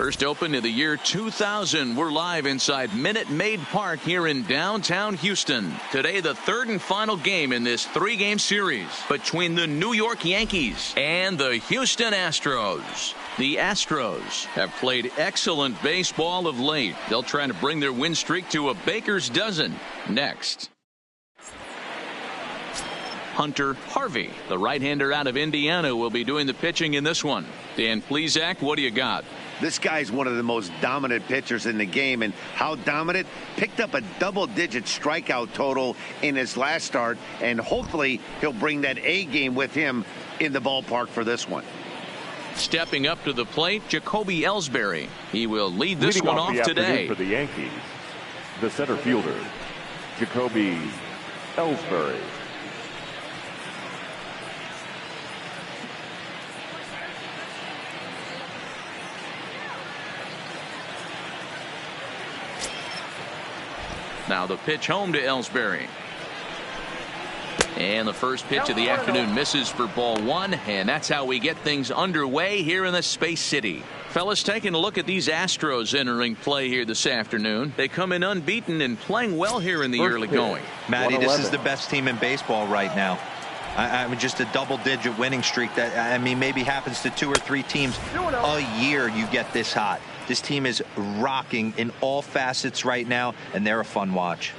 First opened in the year 2000. We're live inside Minute Maid Park here in downtown Houston. Today, the third and final game in this three-game series between the New York Yankees and the Houston Astros. The Astros have played excellent baseball of late. They'll try to bring their win streak to a baker's dozen next. Hunter Harvey, the right-hander out of Indiana, will be doing the pitching in this one. Dan Plesac, what do you got? This guy's one of the most dominant pitchers in the game, and how dominant? Picked up a double-digit strikeout total in his last start, and hopefully he'll bring that A game with him in the ballpark for this one. Stepping up to the plate, Jacoby Ellsbury. He will lead this one off today. For the Yankees, the center fielder, Jacoby Ellsbury. Now the pitch home to Ellsbury. And the first pitch of the afternoon misses for ball one, and that's how we get things underway here in the Space City. Fellas, taking a look at these Astros entering play here this afternoon. They come in unbeaten and playing well here in the early going. Matty, this is the best team in baseball right now. I mean, just a double-digit winning streak that, I mean, maybe happens to 2 or 3 teams a year. You get this hot. This team is rocking in all facets right now, and they're a fun watch.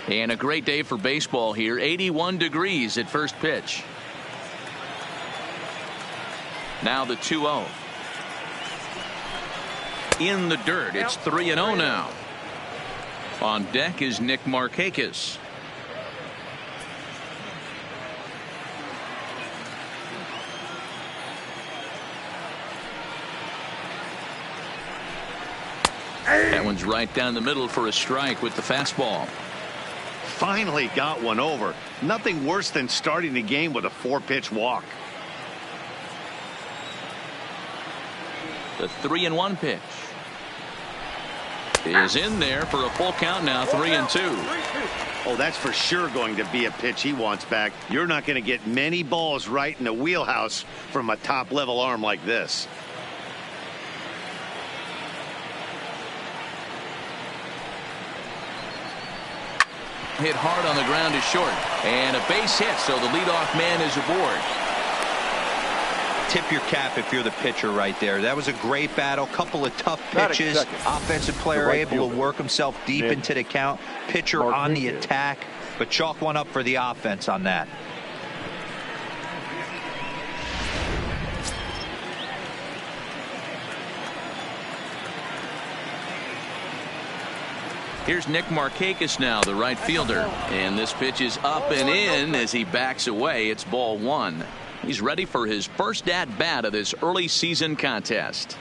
And a great day for baseball here. 81 degrees at first pitch. Now the 2-0. In the dirt. It's 3-0 now. On deck is Nick Markakis. That one's right down the middle for a strike with the fastball. Finally got one over. Nothing worse than starting the game with a 4-pitch walk. The 3-1 pitch is in there for a full count now. 3-2. Oh, that's for sure going to be a pitch he wants back. You're not going to get many balls right in the wheelhouse from a top level arm like this. Hit hard on the ground is short, and a base hit, so the leadoff man is aboard. Tip your cap if you're the pitcher right there. That was a great battle. Couple of tough pitches. Offensive player able to work himself deep into the count. Pitcher on the attack, but chalk one up for the offense on that. Here's Nick Markakis now, the right fielder. And this pitch is up and in as he backs away. It's ball one. He's ready for his first at-bat of this early season contest.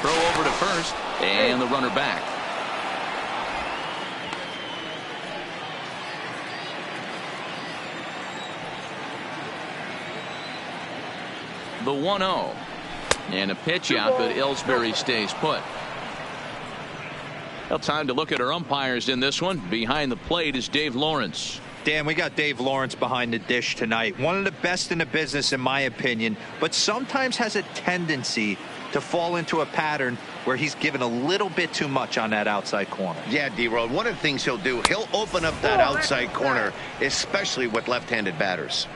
Throw over to first, and the runner back. The 1-0. And a pitch out, but Ellsbury stays put. Well, time to look at our umpires in this one. Behind the plate is Dave Lawrence. Dan, we got Dave Lawrence behind the dish tonight. One of the best in the business, in my opinion, but sometimes has a tendency to fall into a pattern where he's given a little bit too much on that outside corner. Yeah, D-Road, one of the things he'll do, he'll open up that outside corner, especially with left-handed batters.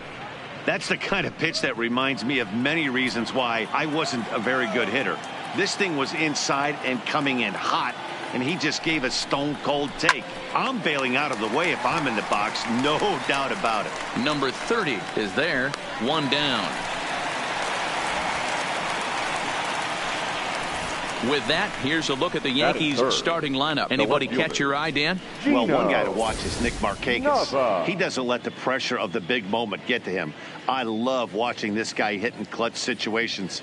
That's the kind of pitch that reminds me of many reasons why I wasn't a very good hitter. This thing was inside and coming in hot, and he just gave a stone-cold take. I'm bailing out of the way if I'm in the box, no doubt about it. Number 30 is there, one down. With that, here's a look at the Yankees starting lineup. Anybody catch your eye, Dan? Well, one guy to watch is Nick Markakis. He doesn't let the pressure of the big moment get to him. I love watching this guy hit in clutch situations.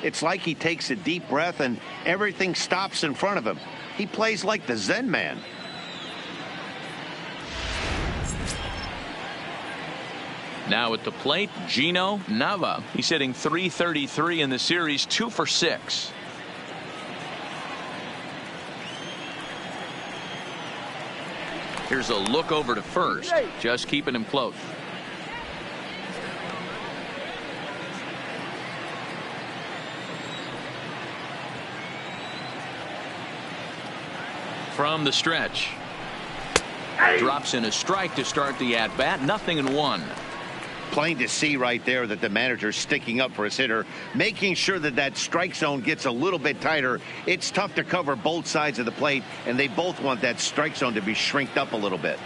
It's like he takes a deep breath and everything stops in front of him. He plays like the Zen man. Now at the plate, Gino Nava. He's hitting .333 in the series, 2 for 6. Here's a look over to first, just keeping him close. from the stretch. Drops in a strike to start the at-bat. 0-1. Plain to see right there that the manager's sticking up for his hitter, making sure that that strike zone gets a little bit tighter. It's tough to cover both sides of the plate, and they both want that strike zone to be shrinked up a little bit.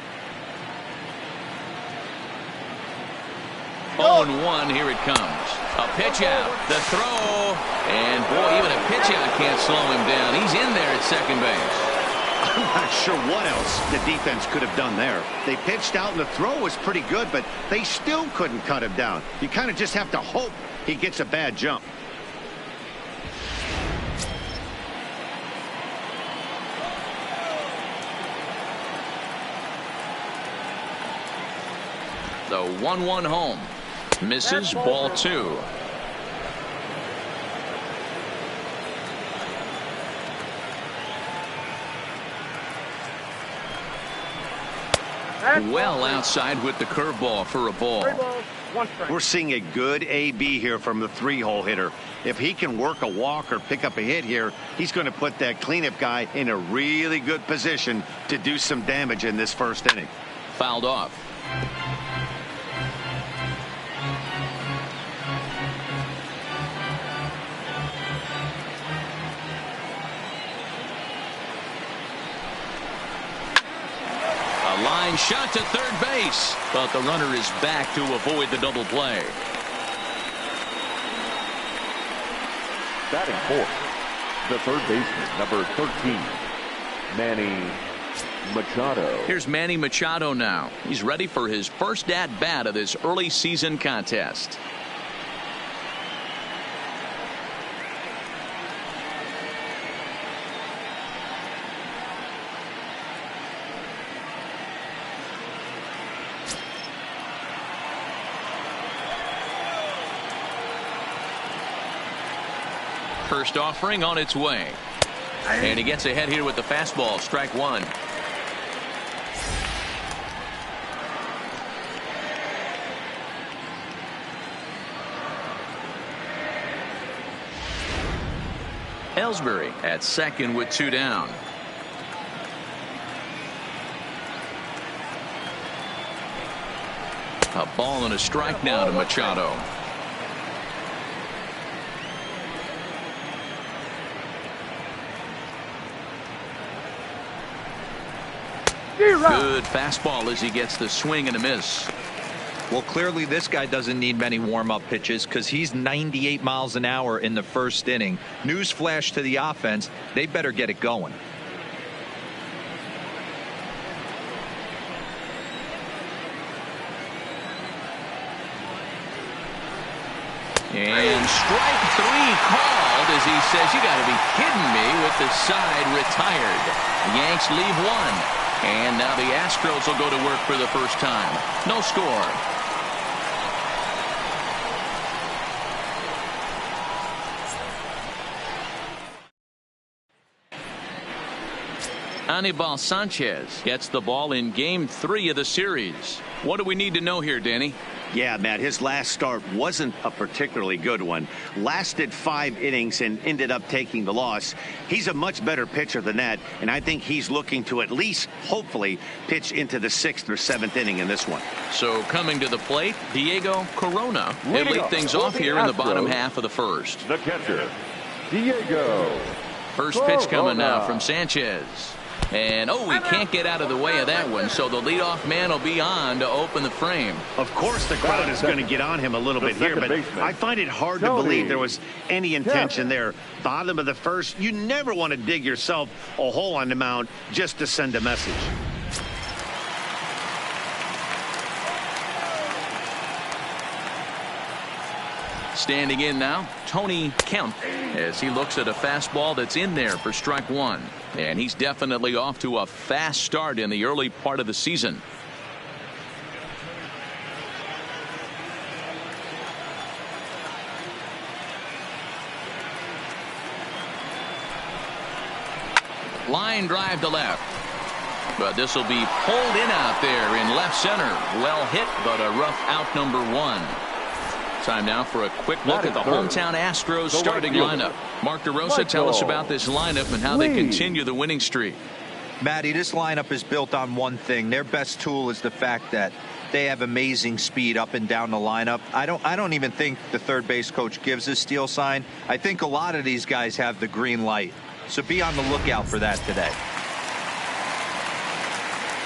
0-1, here it comes. A pitch out, the throw, and boy, even a pitch out can't slow him down. He's in there at second base. I'm not sure what else the defense could have done there. They pitched out and the throw was pretty good, but they still couldn't cut him down. You kind of just have to hope he gets a bad jump. The 1-1 home. Misses, ball 2. Well outside with the curveball for a ball. We're seeing a good AB here from the 3-hole hitter. If he can work a walk or pick up a hit here, he's going to put that cleanup guy in a really good position to do some damage in this first inning. Fouled off. Line shot to third base, but the runner is back to avoid the double play. Batting fourth, the third baseman, number 13, Manny Machado. Here's Manny Machado now. He's ready for his first at-bat of this early season contest. First offering on its way. And he gets ahead here with the fastball. Strike 1. Ellsbury at second with 2 down. A ball and a strike now to Machado. Good fastball as he gets the swing and a miss. Well, clearly this guy doesn't need many warm-up pitches because he's 98 miles an hour in the first inning. Newsflash to the offense, they better get it going. And strike 3 called as he says, you got to be kidding me, with the side retired. The Yanks leave 1. And now the Astros will go to work for the first time. No score. Anibal Sanchez gets the ball in game 3 of the series. What do we need to know here, Danny? Yeah, Matt, his last start wasn't a particularly good one. Lasted 5 innings and ended up taking the loss. He's a much better pitcher than that, and I think he's looking to at least, hopefully, pitch into the 6th or 7th inning in this one. So coming to the plate, Diego Corona. They lead things off here in the bottom half of the first. The catcher, Diego. First pitch coming now from Sanchez. And, he can't get out of the way of that one, so the leadoff man will be on to open the frame. Of course the crowd is going to get on him a little bit here, but I find it hard to believe there was any intention there. Bottom of the first, you never want to dig yourself a hole on the mound just to send a message. Standing in now, Tony Kemp, as he looks at a fastball that's in there for strike 1. And he's definitely off to a fast start in the early part of the season. Line drive to left. But this will be pulled in out there in left center. Well hit, but a rough out, number 1. Time now for a quick look at the hometown Astros starting lineup. Mark DeRosa, tell us about this lineup and how they continue the winning streak. Matty, this lineup is built on one thing. Their best tool is the fact that they have amazing speed up and down the lineup. I don't even think the third base coach gives a steal sign. I think a lot of these guys have the green light. So be on the lookout for that today.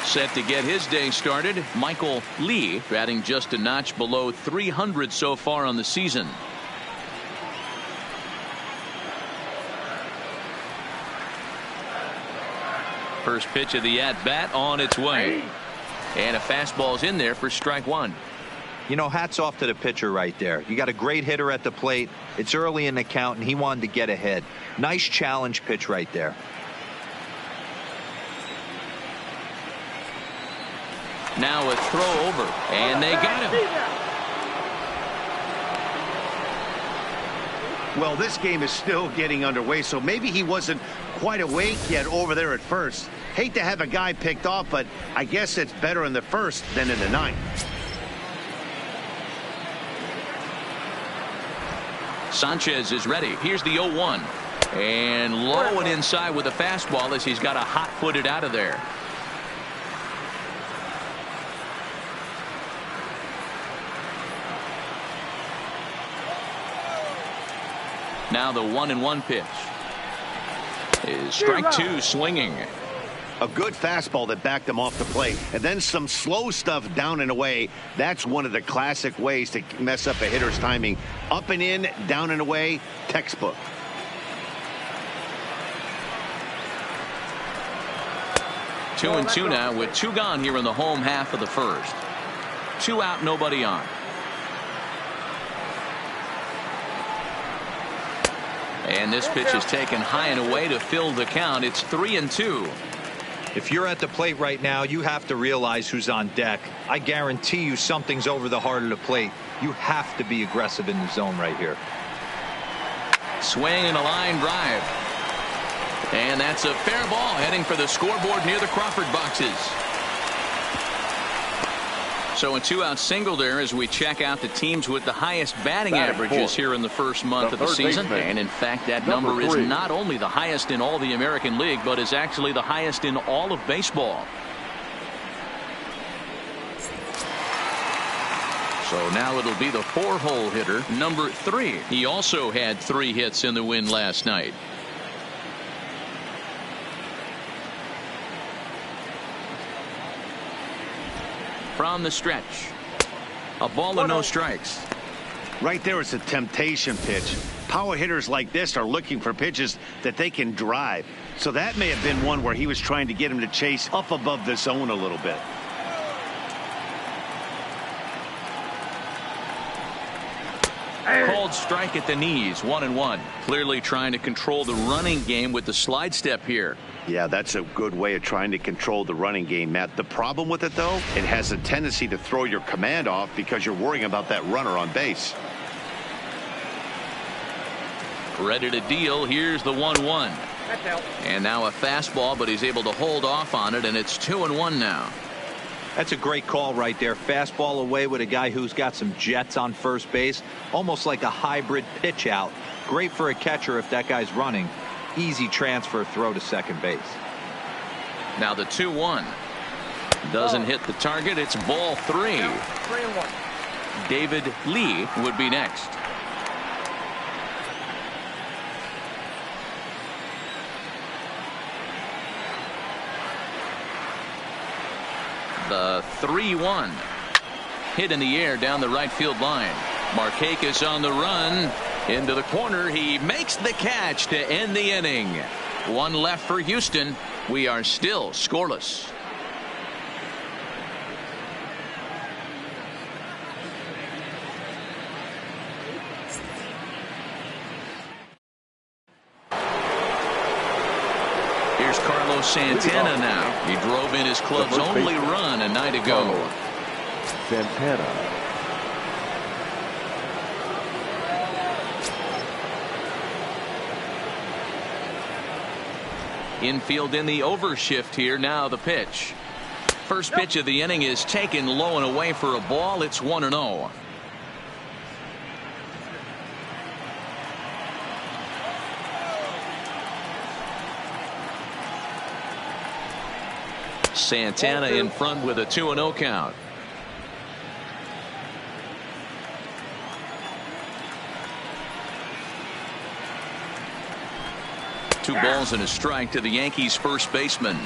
Set to get his day started, Michael Lee, batting just a notch below 300 so far on the season. First pitch of the at-bat on its way. And a fastball's in there for strike one. You know, hats off to the pitcher right there. You got a great hitter at the plate. It's early in the count, and he wanted to get ahead. Nice challenge pitch right there. Now a throw over, and they got him. Well, this game is still getting underway, so maybe he wasn't quite awake yet over there at first. Hate to have a guy picked off, but I guess it's better in the first than in the ninth. Sanchez is ready. Here's the 0-1. And low and inside with a fastball as he's got a hot-footed out of there. Now the 1-1 pitch is strike two swinging. A good fastball that backed him off the plate, and then some slow stuff down and away. That's one of the classic ways to mess up a hitter's timing. Up and in, down and away, textbook. Two and two now with two gone here in the home half of the first. Two out, nobody on. And this pitch is taken high and away to fill the count. It's 3-2. If you're at the plate right now, you have to realize who's on deck. I guarantee you something's over the heart of the plate. You have to be aggressive in the zone right here. Swing and a line drive. And that's a fair ball heading for the scoreboard near the Crawford boxes. So a two-out single there as we check out the teams with the highest batting averages here in the first month of the season. And in fact, that number is not only the highest in all the American League, but is actually the highest in all of baseball. So now it'll be the four-hole hitter, number 3. He also had 3 hits in the win last night. From the stretch, a ball and no strikes. Right there, it's a temptation pitch. Power hitters like this are looking for pitches that they can drive. So that may have been one where he was trying to get him to chase up above the zone a little bit. Called strike at the knees, 1-1. Clearly trying to control the running game with the slide step here. Yeah, that's a good way of trying to control the running game, Matt. The problem with it, though, it has a tendency to throw your command off because you're worrying about that runner on base. Ready to deal. Here's the 1-1. And now a fastball, but he's able to hold off on it, and it's 2-1 now. That's a great call right there. Fastball away with a guy who's got some jets on first base. Almost like a hybrid pitch out. Great for a catcher if that guy's running. Easy transfer throw to second base. Now the 2-1. Doesn't hit the target. It's ball 3. David Lee would be next. The 3-1. Hit in the air down the right field line. Markakis on the run. Into the corner. He makes the catch to end the inning. One left for Houston. We are still scoreless. Here's Carlos Santana now. He drove in his club's only run a night ago. Santana. Infield in the overshift here. Now the pitch. First pitch of the inning is taken low and away for a ball. It's 1-0. Santana in front with a 2-0 count. Two balls and a strike to the Yankees first baseman.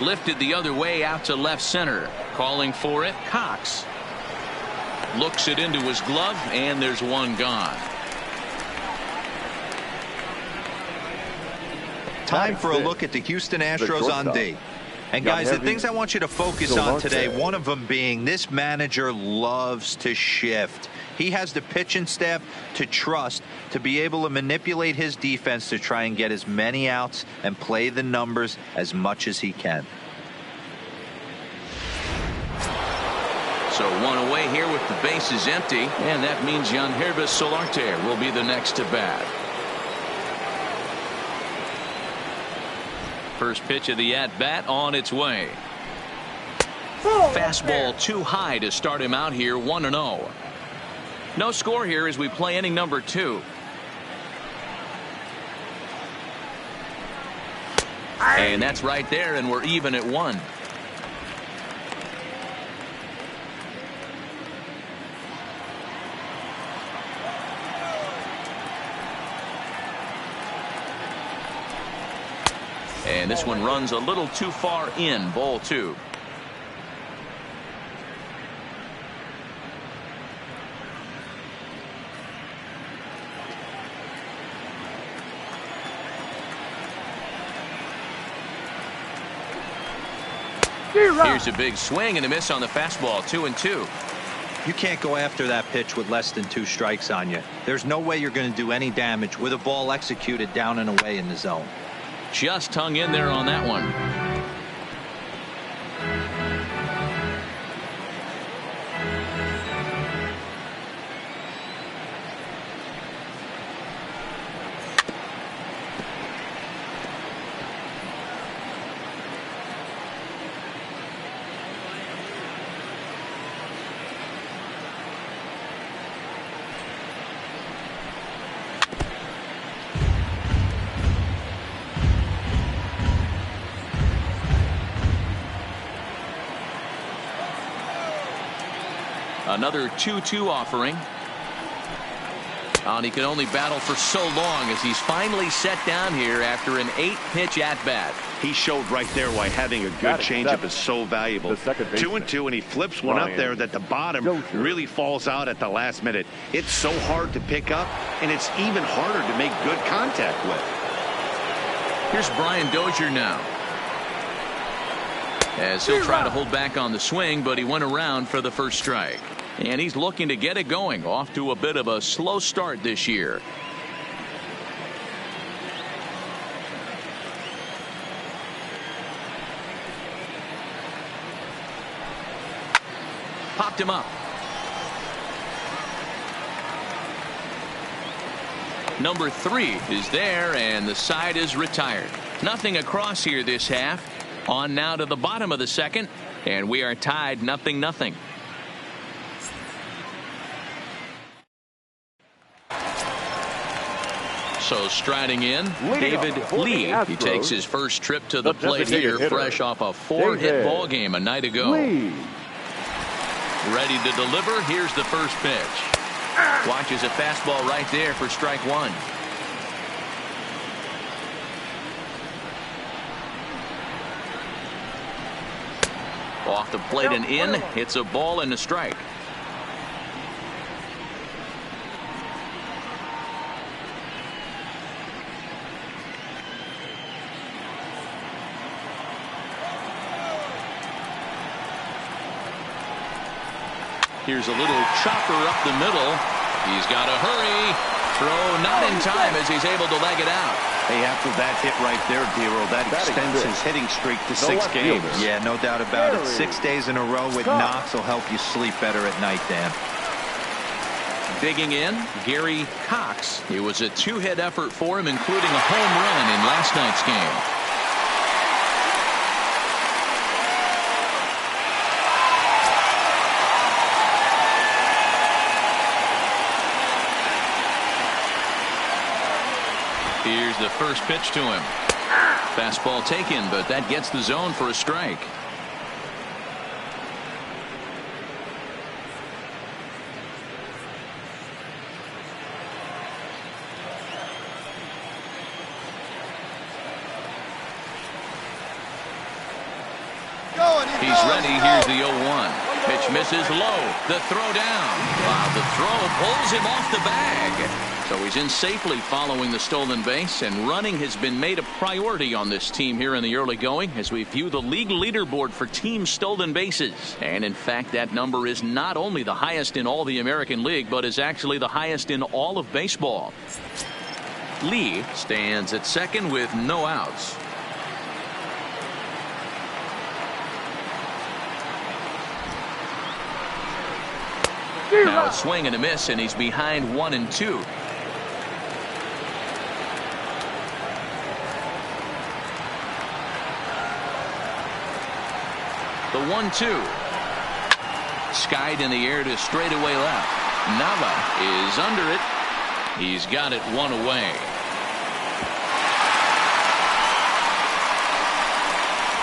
Lifted the other way out to left center. Calling for it, Cox. Looks it into his glove, and there's one gone. Time for a look at the Houston Astros on D. And guys, the things I want you to focus on today, one of them being this manager loves to shift. He has the pitching staff to trust to be able to manipulate his defense to try and get as many outs and play the numbers as much as he can. So one away here with the bases empty, and that means Yangervis Solarte will be the next to bat. First pitch of the at-bat on its way. Fastball too high to start him out here, 1-0. No score here as we play inning number 2. And that's right there, and we're even at 1. And this one runs a little too far in, ball 2. Here's a big swing and a miss on the fastball, 2-2. You can't go after that pitch with less than 2 strikes on you. There's no way you're going to do any damage with a ball executed down and away in the zone. Just hung in there on that one. Another 2-2 offering. And he could only battle for so long as he's finally set down here after an 8-pitch at-bat. He showed right there why having a good changeup is so valuable. 2-2, and he flips one up there that the bottom really falls out at the last minute. It's so hard to pick up, and it's even harder to make good contact with. Here's Brian Dozier now, as he'll try to hold back on the swing, but he went around for the first strike. And he's looking to get it going, off to a bit of a slow start this year. Popped him up. Number 3 is there, and the side is retired. Nothing across here this half. On now to the bottom of the second, and we are tied 0-0. So striding in, David Lee. He takes his first trip to the plate here, fresh off a 4-hit ball game a night ago. Ready to deliver. Here's the first pitch. Watches a fastball right there for strike 1. Off the plate and in. It's a ball and a strike. Here's a little chopper up the middle. He's got to hurry. Throw not in time as he's able to leg it out. Hey, after that hit right there, Dero, that extends his hitting streak to 6 games. Yeah, no doubt about it. 6 days in a row with knocks will help you sleep better at night, Dan. Digging in, Gary Cox. It was a 2-hit effort for him, including a home run in last night's game. first pitch to him. Fastball taken, but that gets the zone for a strike. He's ready. Here's the 0-1. Pitch misses low. The throw down. The throw pulls him off the bag. So he's in safely following the stolen base, and running has been made a priority on this team here in the early going as we view the league leaderboard for team stolen bases. And in fact, that number is not only the highest in all the American League, but is actually the highest in all of baseball. Lee stands at second with no outs. Now a swing and a miss, and he's behind 1-2. The 1-2. Skied in the air to straightaway left. Nava is under it. He's got it one away.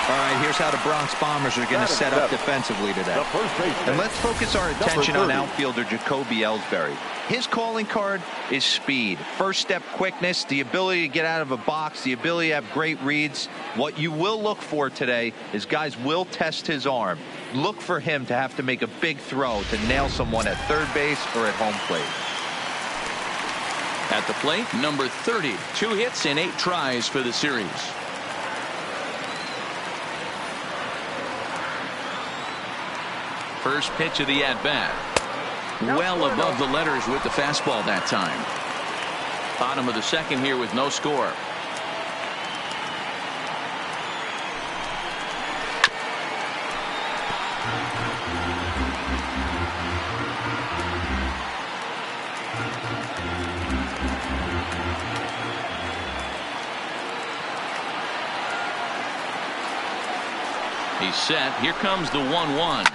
All right, here's how the Bronx Bombers are going to set up defensively today. And let's focus our attention on outfielder Jacoby Ellsbury. His calling card is speed, first step quickness, the ability to get out of a box, the ability to have great reads. What you will look for today is guys will test his arm. Look for him to have to make a big throw to nail someone at third base or at home plate. At the plate, number 30, 2 hits and 8 tries for the series. First pitch of the at-bat. Well above the letters with the fastball that time. Bottom of the second here with no score. He's set. Here comes the 1-1.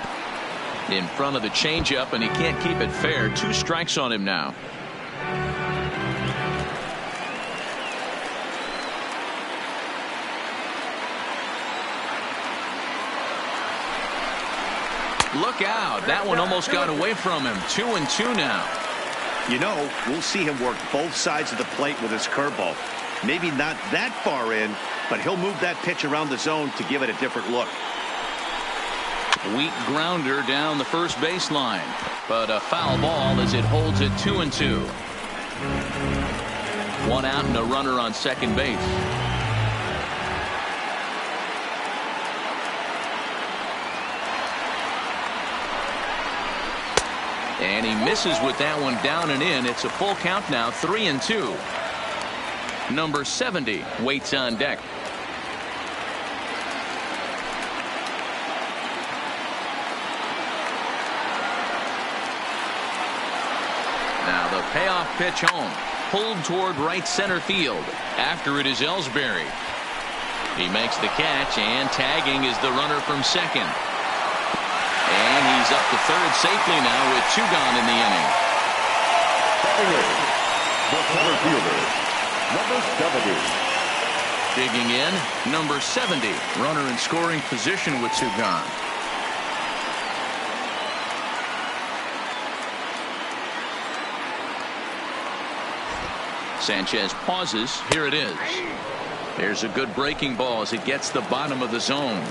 In front of the changeup, and he can't keep it fair. 2 strikes on him now. Look out. That one almost got away from him. 2-2 now. You know, we'll see him work both sides of the plate with his curveball. Maybe not that far in, but he'll move that pitch around the zone to give it a different look. Weak grounder down the first baseline, but a foul ball as it holds it 2-2. 1 out and a runner on second base. And he misses with that one down and in. It's a full count now, 3-2. Number 70 waits on deck. Now the payoff pitch home, pulled toward right center field. After it is Ellsbury. He makes the catch, and tagging is the runner from second. And he's up to third safely now with 2 gone in the inning. The center fielder, number 70. Digging in, number 70, runner in scoring position with 2 gone. Sanchez pauses. Here it is. There's a good breaking ball as it gets the bottom of the zone.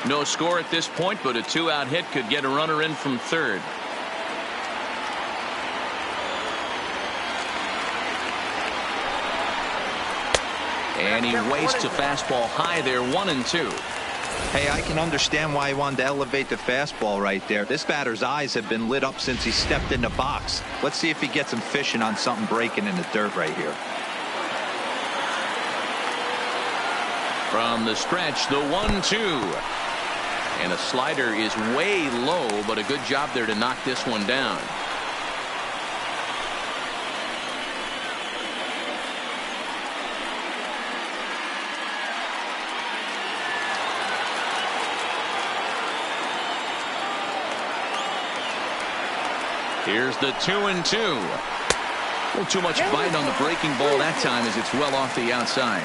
No score at this point, but a 2-out hit could get a runner in from third. And he wastes a fastball high there, 1-2. Hey, I can understand why he wanted to elevate the fastball right there. This batter's eyes have been lit up since he stepped in the box. Let's see if he gets him fishing on something breaking in the dirt right here. From the stretch, the 1-2. And a slider is way low, but a good job there to knock this one down. Here's the 2-2. A little too much bite on the breaking ball that time as it's well off the outside.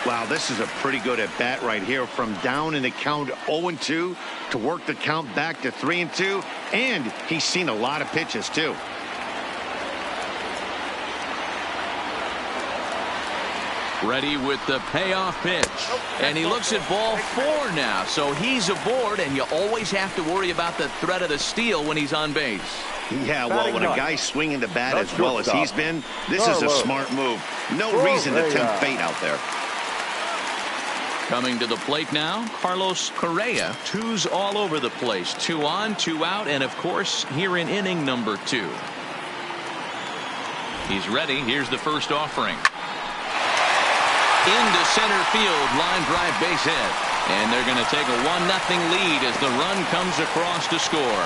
Wow, this is a pretty good at bat right here. From down in the count 0-2 to work the count back to 3-2. And he's seen a lot of pitches, too. Ready with the payoff pitch. And he looks at ball 4 now. So he's aboard, and you always have to worry about the threat of the steal when he's on base. Yeah, well, when a guy's swinging the bat as well as he's been, this is a smart move. No reason to tempt fate out there. Coming to the plate now, Carlos Correa. 2's all over the place. 2 on, 2 out, and of course, here in inning number 2. He's ready. Here's the first offering. Into center field, line drive base hit. And they're going to take a 1-0 lead as the run comes across to score.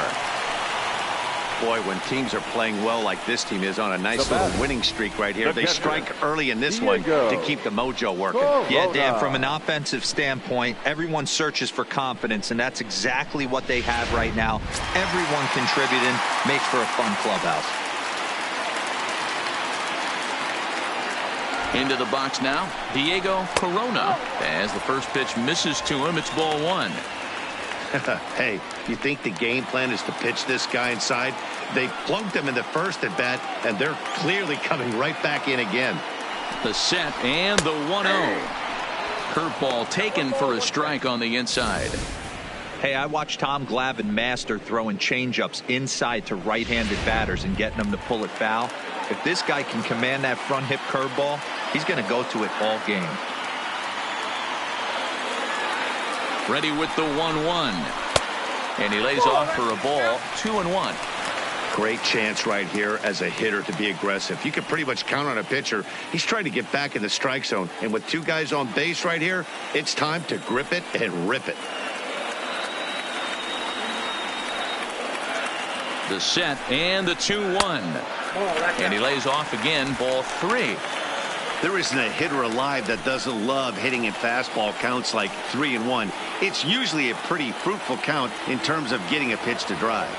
Boy, when teams are playing well like this team is on a nice little winning streak right here, they strike early in this one to keep the mojo working. Yeah, Dan, from an offensive standpoint, everyone searches for confidence, and that's exactly what they have right now. Everyone contributing makes for a fun clubhouse. Into the box now, Diego Corona. As the first pitch misses to him, it's ball 1. Hey, you think the game plan is to pitch this guy inside? They plunked him in the first at bat, and they're clearly coming right back in again. The set and the 1-0. Curveball taken for a strike on the inside. Hey, I watched Tom Glavine master throwing changeups inside to right-handed batters and getting them to pull it foul. If this guy can command that front hip curveball, he's going to go to it all game. Ready with the 1-1. And he lays off for a ball. 2-1. Great chance right here as a hitter to be aggressive. You can pretty much count on a pitcher. He's trying to get back in the strike zone. And with 2 guys on base right here, it's time to grip it and rip it. The set and the 2-1. And he lays off again, ball 3. There isn't a hitter alive that doesn't love hitting in fastball counts like 3-1. It's usually a pretty fruitful count in terms of getting a pitch to drive.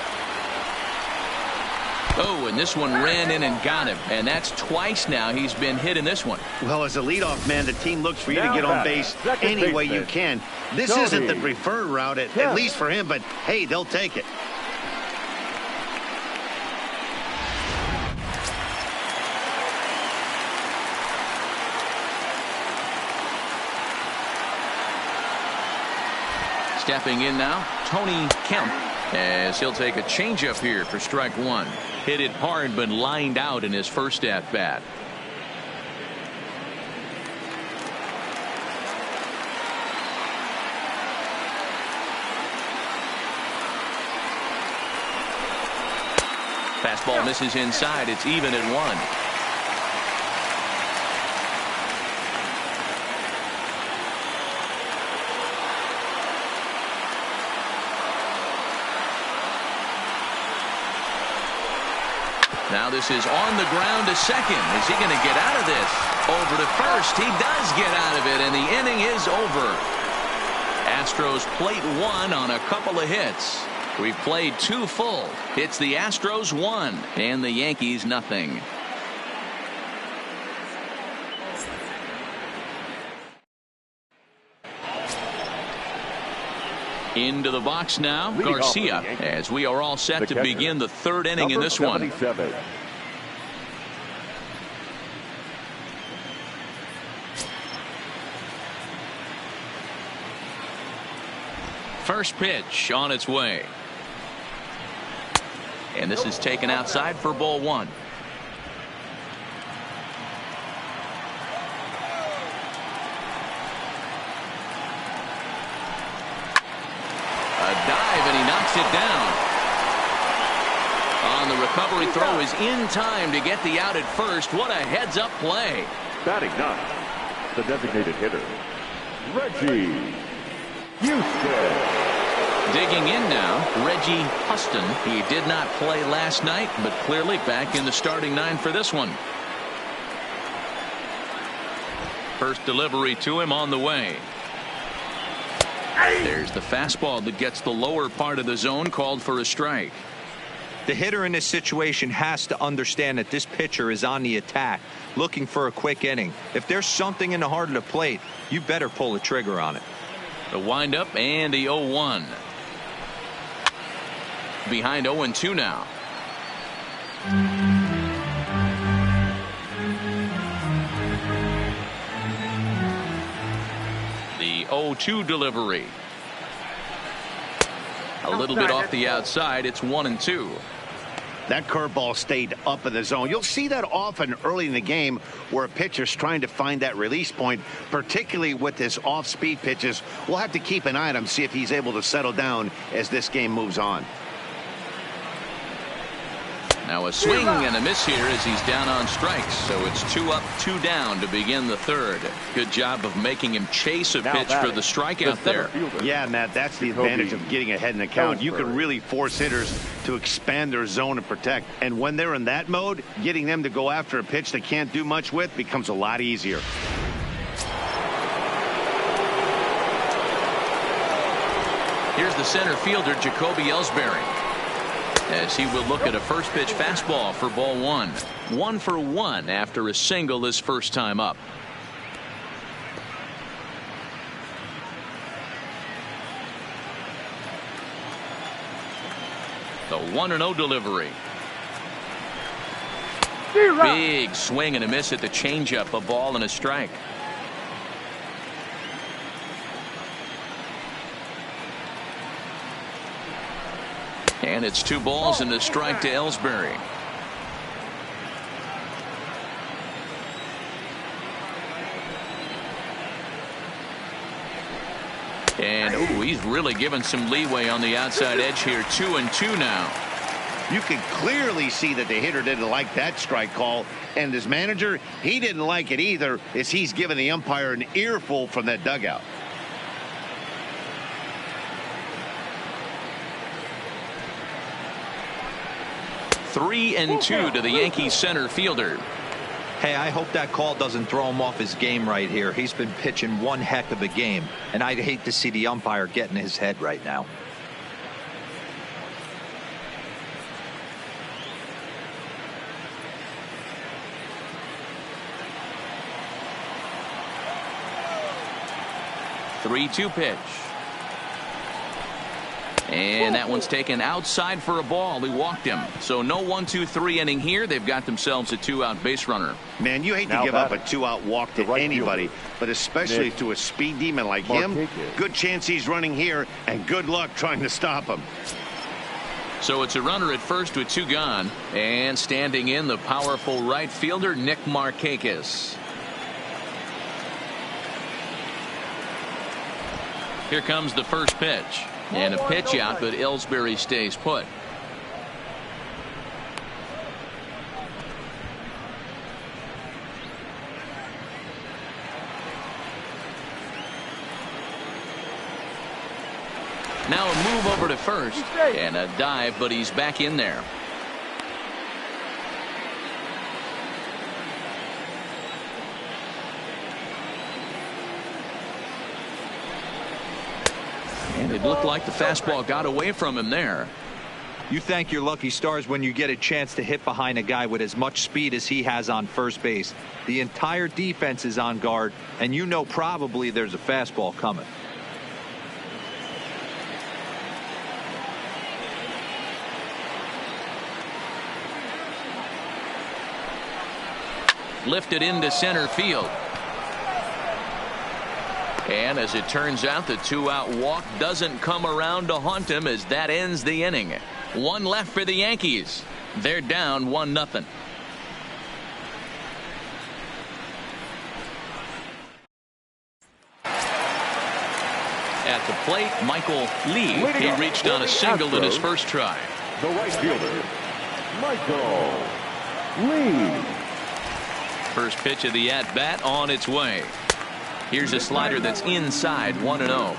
Oh, and this one ran in and got him. And that's twice now he's been hit in this one. Well, as a leadoff man, the team looks for you to get on base any way you can. This isn't the preferred route, at least for him, but hey, they'll take it. Stepping in now, Tony Kemp, as he'll take a changeup here for strike 1. Hit it hard, but lined out in his first at bat. Fastball misses inside. It's even at 1. Now this is on the ground to second. Is he going to get out of this? Over to first. He does get out of it, and the inning is over. Astros plate 1 on a couple of hits. We've played 2 full. It's the Astros 1 and the Yankees nothing. Into the box now, Garcia, as we are all set to begin the 3rd inning in this one. First pitch on its way. And this is taken outside for ball 1. It down. On the recovery throw is in time to get the out at first. What a heads-up play. Batting 9, the designated hitter, Reggie Houston. Digging in now, Reggie Houston. He did not play last night, but clearly back in the starting 9 for this one. First delivery to him on the way. There's the fastball that gets the lower part of the zone, called for a strike. The hitter in this situation has to understand that this pitcher is on the attack, looking for a quick inning. If there's something in the heart of the plate, you better pull the trigger on it. The windup and the 0-1. Behind 0-2 now. The 0-2 delivery. A little bit off the outside. It's 1-2. That curveball stayed up in the zone. You'll see that often early in the game where a pitcher's trying to find that release point, particularly with his off-speed pitches. We'll have to keep an eye on him, see if he's able to settle down as this game moves on. Now a swing and a miss here as he's down on strikes. So it's 2 up, 2 down to begin the third. Good job of making him chase a pitch for the strikeout there. Yeah, Matt, that's the advantage of getting ahead in the count. You can really force hitters to expand their zone and protect. And when they're in that mode, getting them to go after a pitch they can't do much with becomes a lot easier. Here's the center fielder, Jacoby Ellsbury, as he will look at a first pitch fastball for ball 1. 1 for 1 after a single his first time up. The 1-0 delivery. Big swing and a miss at the changeup. A ball and a strike. And it's 2 balls and a strike to Ellsbury. And he's really given some leeway on the outside edge here. 2-2 now. You can clearly see that the hitter didn't like that strike call, and his manager, he didn't like it either, as he's given the umpire an earful from that dugout. Three and 2 to the Yankees center fielder. Hey, I hope that call doesn't throw him off his game right here. He's been pitching one heck of a game, and I'd hate to see the umpire get in his head right now. The 3-2 pitch. And that one's taken outside for a ball. He walked him. So no 1-2-3 inning here. They've got themselves a 2-out base runner. Man, you hate to give up a 2-out walk to anybody, but especially to a speed demon like him. Good chance he's running here, and good luck trying to stop him. So it's a runner at first with 2 gone. And standing in, the powerful right fielder, Nick Markakis. Here comes the first pitch. And a pitch out, but Ellsbury stays put. Now a move over to first and a dive, but he's back in there. And it looked like the fastball got away from him there. You thank your lucky stars when you get a chance to hit behind a guy with as much speed as he has on first base. The entire defense is on guard, and you know probably there's a fastball coming. Lifted into center field. And as it turns out, the 2-out walk doesn't come around to haunt him, as that ends the inning. 1 left for the Yankees. They're down 1-0. At the plate, Michael Lee. He reached on a single in his first try. The right fielder, Michael Lee. First pitch of the at-bat on its way. Here's a slider that's inside, 1-0.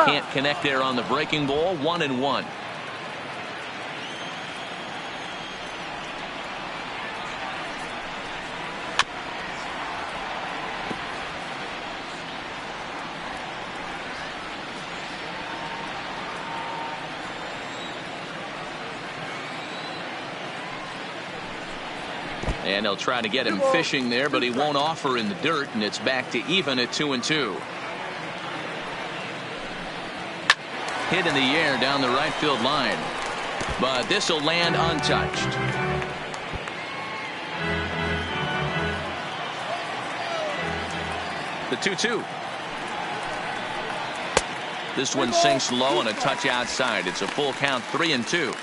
Can't connect there on the breaking ball. 1-1. And they'll try to get him fishing there, but he won't offer in the dirt, and it's back to even at 2-2. Hit in the air down the right field line, but this will land untouched. The 2-2. This one sinks low and a touch outside. It's a full count, 3-2.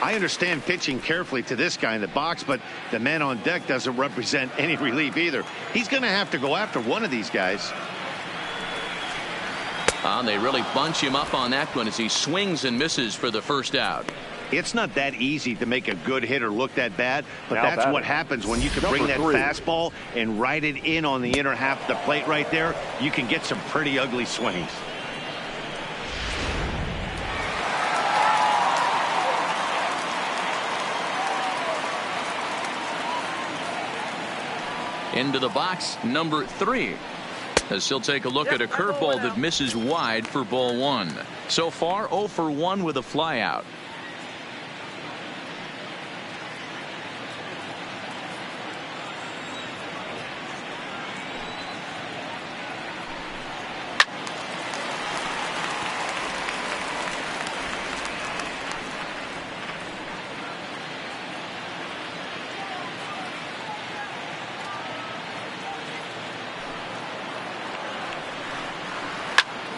I understand pitching carefully to this guy in the box, but the man on deck doesn't represent any relief either. He's going to have to go after one of these guys. They really bunch him up on that one as he swings and misses for the first out. It's not that easy to make a good hitter look that bad, but that's what happens when you can bring that fastball and ride it in on the inner half of the plate right there. You can get some pretty ugly swings. Into the box, number 3. As he'll take a look at a curveball that misses wide for ball 1. So far, 0 for 1 with a flyout.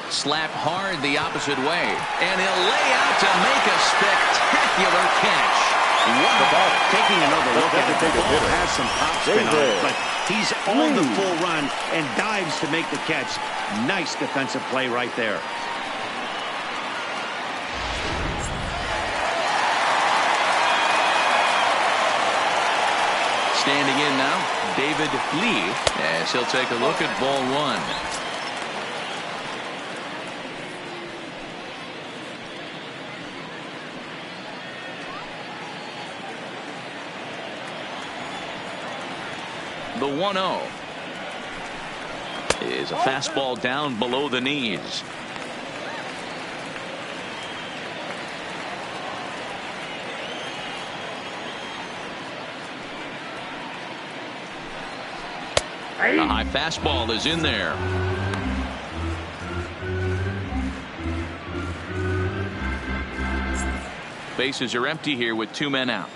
Slap hard the opposite way, and he'll lay out to make a spectacular catch. Wow. Taking another look at it, the ball has some pop spin on it, but he's on the full run and dives to make the catch. Nice defensive play right there. Standing in now, David Lee, as he'll take a look at ball 1. The 1-0 is a fastball down below the knees. The high fastball is in there. Bases are empty here with 2 men out.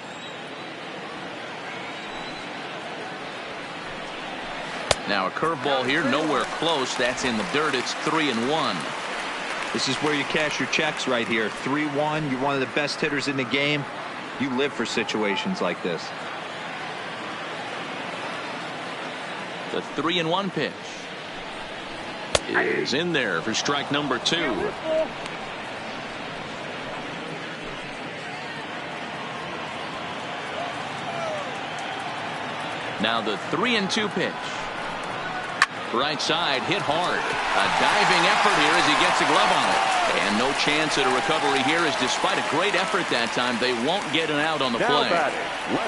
Now a curveball here, nowhere close. That's in the dirt. It's 3-1. This is where you cash your checks right here. 3-1. You're one of the best hitters in the game. You live for situations like this. The 3-1 pitch is in there for strike number 2. Now the 3-2 pitch. Right side, hit hard. A diving effort here as he gets a glove on it. And no chance at a recovery here, as despite a great effort that time, they won't get an out on the play.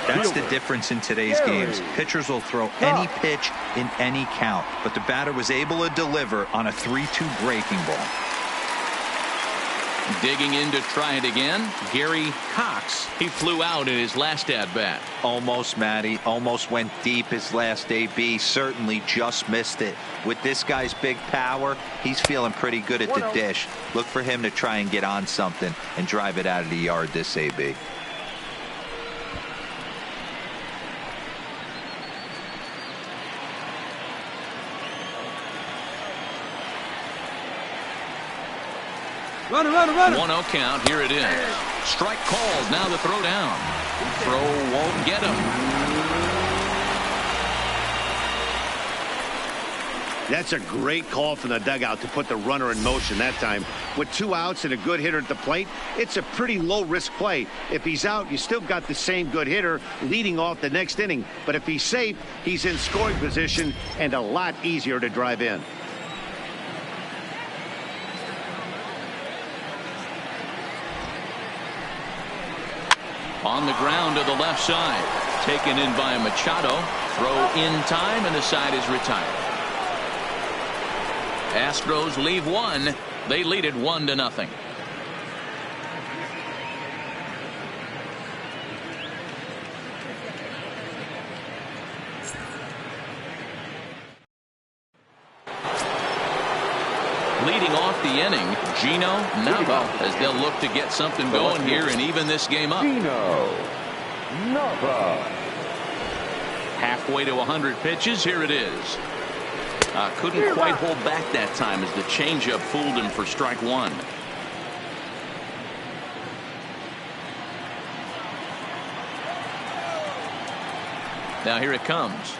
That's the difference in today's games. Pitchers will throw any pitch in any count, but the batter was able to deliver on a 3-2 breaking ball. Digging in to try it again, Gary Cox. He flew out in his last at-bat. Almost, Matty. Almost went deep his last AB. Certainly just missed it. With this guy's big power, he's feeling pretty good at the dish. Look for him to try and get on something and drive it out of the yard this AB. Runner, runner, runner. 1-0 count. Here it is. Strike called. Now the throw down. Throw won't get him. That's a great call from the dugout to put the runner in motion that time. With 2 outs and a good hitter at the plate, it's a pretty low-risk play. If he's out, you still got the same good hitter leading off the next inning. But if he's safe, he's in scoring position and a lot easier to drive in. On the ground to the left side. Taken in by Machado. Throw in time, and the side is retired. Astros leave 1. They lead it 1-0. the inning, Gino Nava, as they'll look to get something going here and even this game up. Gino Nava. Halfway to 100 pitches. Here it is. Couldn't quite hold back that time as the changeup fooled him for strike one. Now here it comes.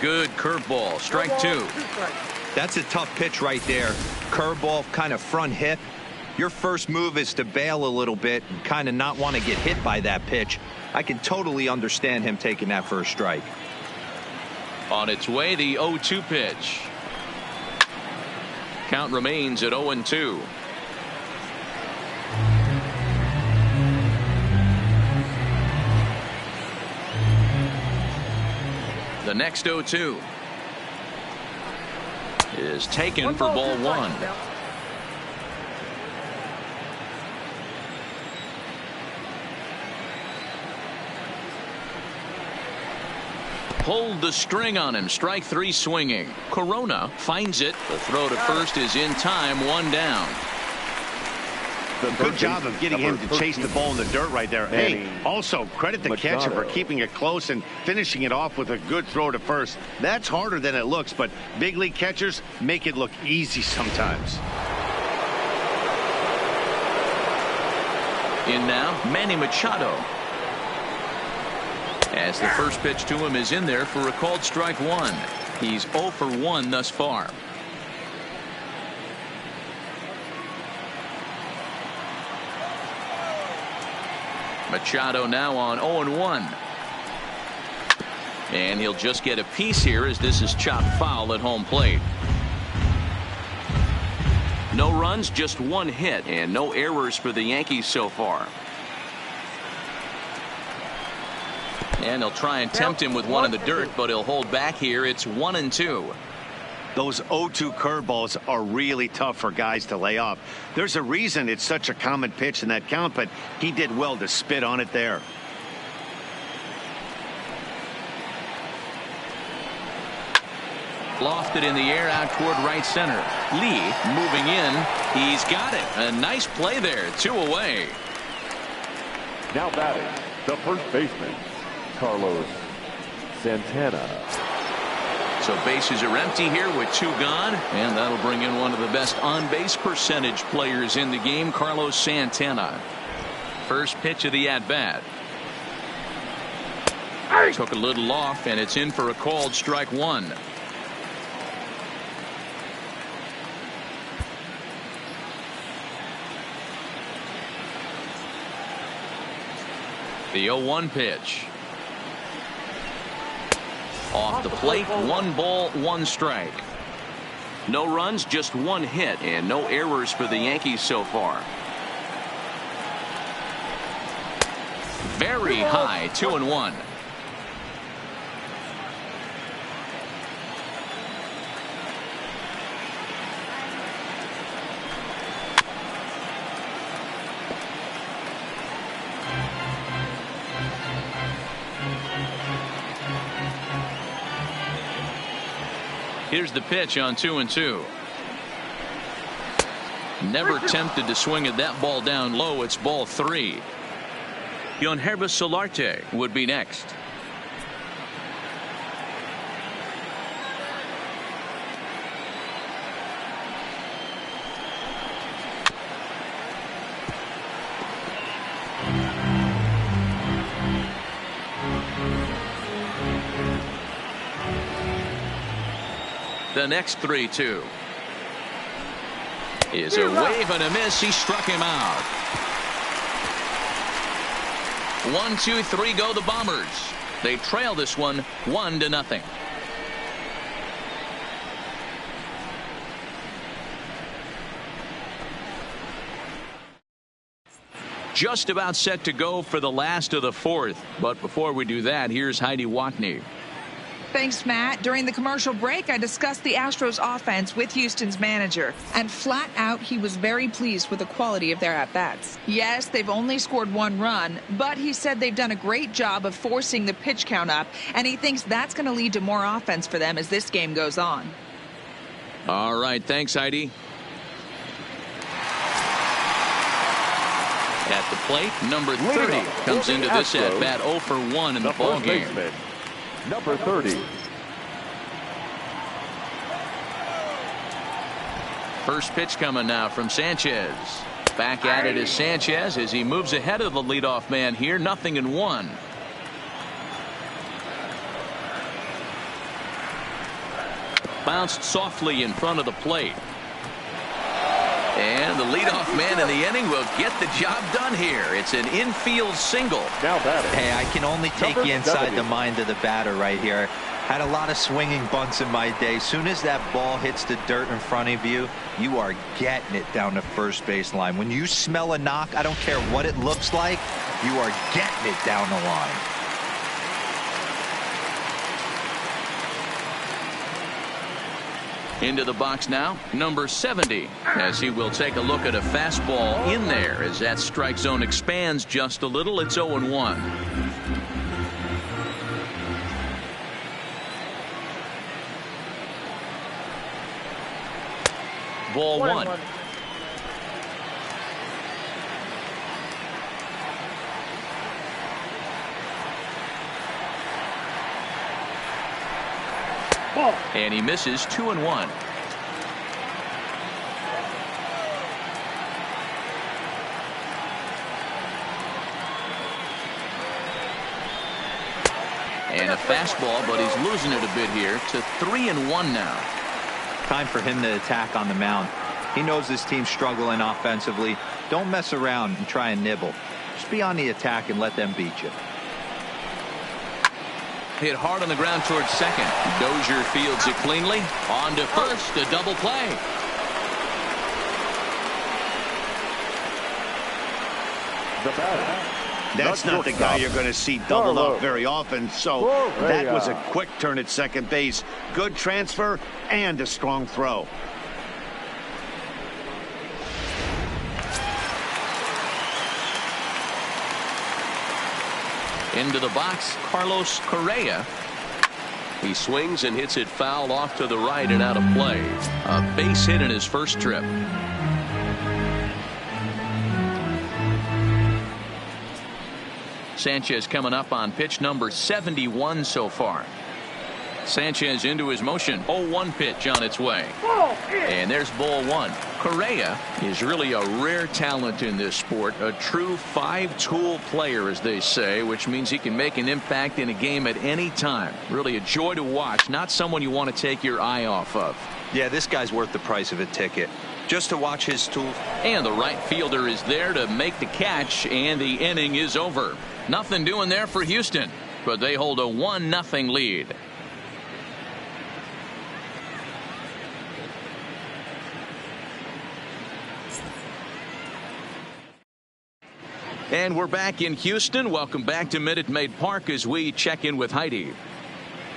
Good curveball. Strike two. That's a tough pitch right there. Curveball, kind of front hip. Your first move is to bail a little bit and kind of not want to get hit by that pitch. I can totally understand him taking that first strike. On its way, the 0-2 pitch. Count remains at 0-2. The next 0-2 is taken for ball one. Pulled the string on him. Strike three swinging. Corona finds it. The throw to first is in time. One down. Good job of getting him to chase the ball in the dirt right there. Hey, also credit the catcher for keeping it close and finishing it off with a good throw to first. That's harder than it looks, but big league catchers make it look easy sometimes. In now, Manny Machado. As the first pitch to him is in there for a called strike one. He's 0 for 1 thus far. Machado now on 0-1. And he'll just get a piece here as this is chopped foul at home plate. No runs, just one hit, and no errors for the Yankees so far. And they'll try and tempt him with one in the dirt, but he'll hold back here. It's 1-2. Those 0-2 curveballs are really tough for guys to lay off. There's a reason it's such a common pitch in that count, but he did well to spit on it there. Lofted in the air out toward right center. Lee moving in. He's got it. A nice play there. 2 away. Now batting, the first baseman, Carlos Santana. So bases are empty here with 2 gone, and that'll bring in one of the best on-base percentage players in the game, Carlos Santana. First pitch of the at-bat. Took a little off, and it's in for a called strike one. The 0-1 pitch. Off the plate, 1 ball, 1 strike. No runs, just 1 hit, and no errors for the Yankees so far. Very high, 2-1. Here's the pitch on 2-2. Never tempted to swing at that ball down low. It's ball 3. Yangervis Solarte would be next. The next 3-2 is a wave and a miss. He struck him out. 1, 2, 3 go the Bombers. They trail this one 1-0. Just about set to go for the last of the 4th. But before we do that, here's Heidi Watney. Thanks, Matt. During the commercial break, I discussed the Astros offense with Houston's manager, and flat out, he was very pleased with the quality of their at-bats. Yes, they've only scored 1 run, but he said they've done a great job of forcing the pitch count up, and he thinks that's going to lead to more offense for them as this game goes on. All right, thanks, Heidi. At the plate, number 30 comes into this at bat 0 for 1 in the ball game. Number 30. First pitch coming now from Sanchez. Back at it is Sanchez as he moves ahead of the leadoff man here. 0-1. Bounced softly in front of the plate. And the leadoff man in the inning will get the job done here. It's an infield single. Now batting. Hey, I can only take you inside the mind of the batter right here. Had a lot of swinging bunts in my day. Soon as that ball hits the dirt in front of you, you are getting it down the first base line. When you smell a knock, I don't care what it looks like, you are getting it down the line. Into the box now, number 70, as he will take a look at a fastball in there as that strike zone expands just a little. It's 0-1. Ball 1. And he misses 2-1. And a fastball, but he's losing it a bit here to 3-1 now. Time for him to attack on the mound. He knows this team's struggling offensively. Don't mess around and try and nibble. Just be on the attack and let them beat you. Hit hard on the ground towards second. Dozier fields it cleanly. On to first, a double play. The batter. That's not the guy you're going to see doubled up very often. So that was a quick turn at second base. Good transfer and a strong throw. Into the box, Carlos Correa. He swings and hits it foul off to the right and out of play. A base hit in his first trip. Sanchez coming up on pitch number 71 so far. Sanchez into his motion. 0-1 pitch on its way. And there's ball 1. Correa is really a rare talent in this sport. A true five-tool player, as they say, which means he can make an impact in a game at any time. Really a joy to watch. Not someone you want to take your eye off of. Yeah, this guy's worth the price of a ticket. Just to watch his tool. And the right fielder is there to make the catch, and the inning is over. Nothing doing there for Houston, but they hold a 1-0 lead. And we're back in Houston. Welcome back to Minute Maid Park as we check in with Heidi.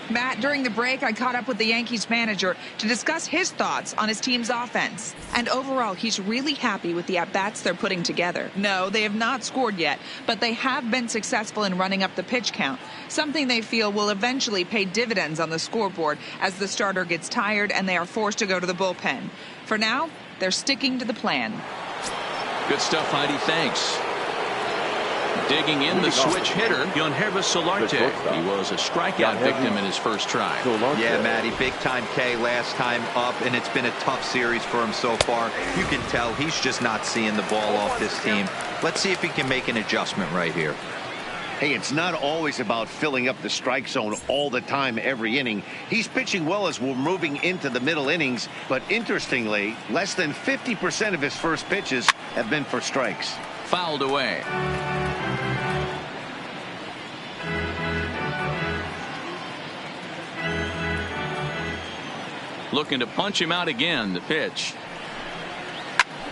Matt, during the break, I caught up with the Yankees manager to discuss his thoughts on his team's offense. And overall, he's really happy with the at-bats they're putting together. No, they have not scored yet, but they have been successful in running up the pitch count, something they feel will eventually pay dividends on the scoreboard as the starter gets tired and they are forced to go to the bullpen. For now, they're sticking to the plan. Good stuff, Heidi. Thanks. Digging in the switch hitter, Yankees Solarte. He was a strikeout victim in his first try. Yeah, Matty, big time K last time up, and it's been a tough series for him so far. You can tell he's just not seeing the ball off this team. Let's see if he can make an adjustment right here. Hey, it's not always about filling up the strike zone all the time every inning. He's pitching well as we're moving into the middle innings, but interestingly, less than 50% of his first pitches have been for strikes. Fouled away. Looking to punch him out again. The pitch.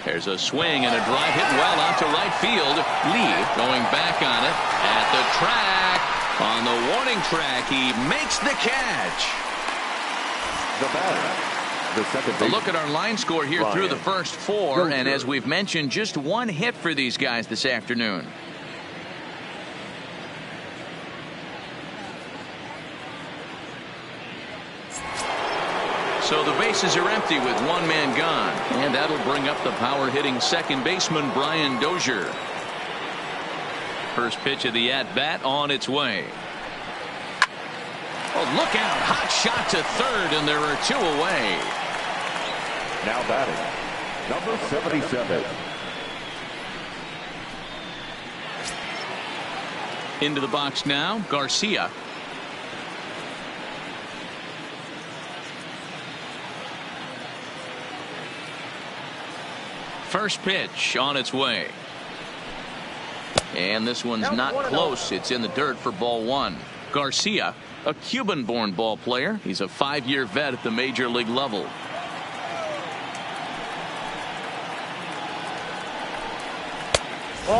There's a swing and a drive hit well out to right field. Lee going back on it at the track. On the warning track, he makes the catch. The batter, the second A look at our line score here through the first 4, and as we've mentioned, just 1 hit for these guys this afternoon. So the bases are empty with one man gone. And that'll bring up the power hitting second baseman Brian Dozier. First pitch of the at-bat on its way. Oh, look out. Hot shot to third, and there are 2 away. Now batting, number 77. Into the box now, Garcia. First pitch on its way. And this one's not close. It's in the dirt for ball 1. Garcia, a Cuban-born ball player. He's a 5-year vet at the major league level.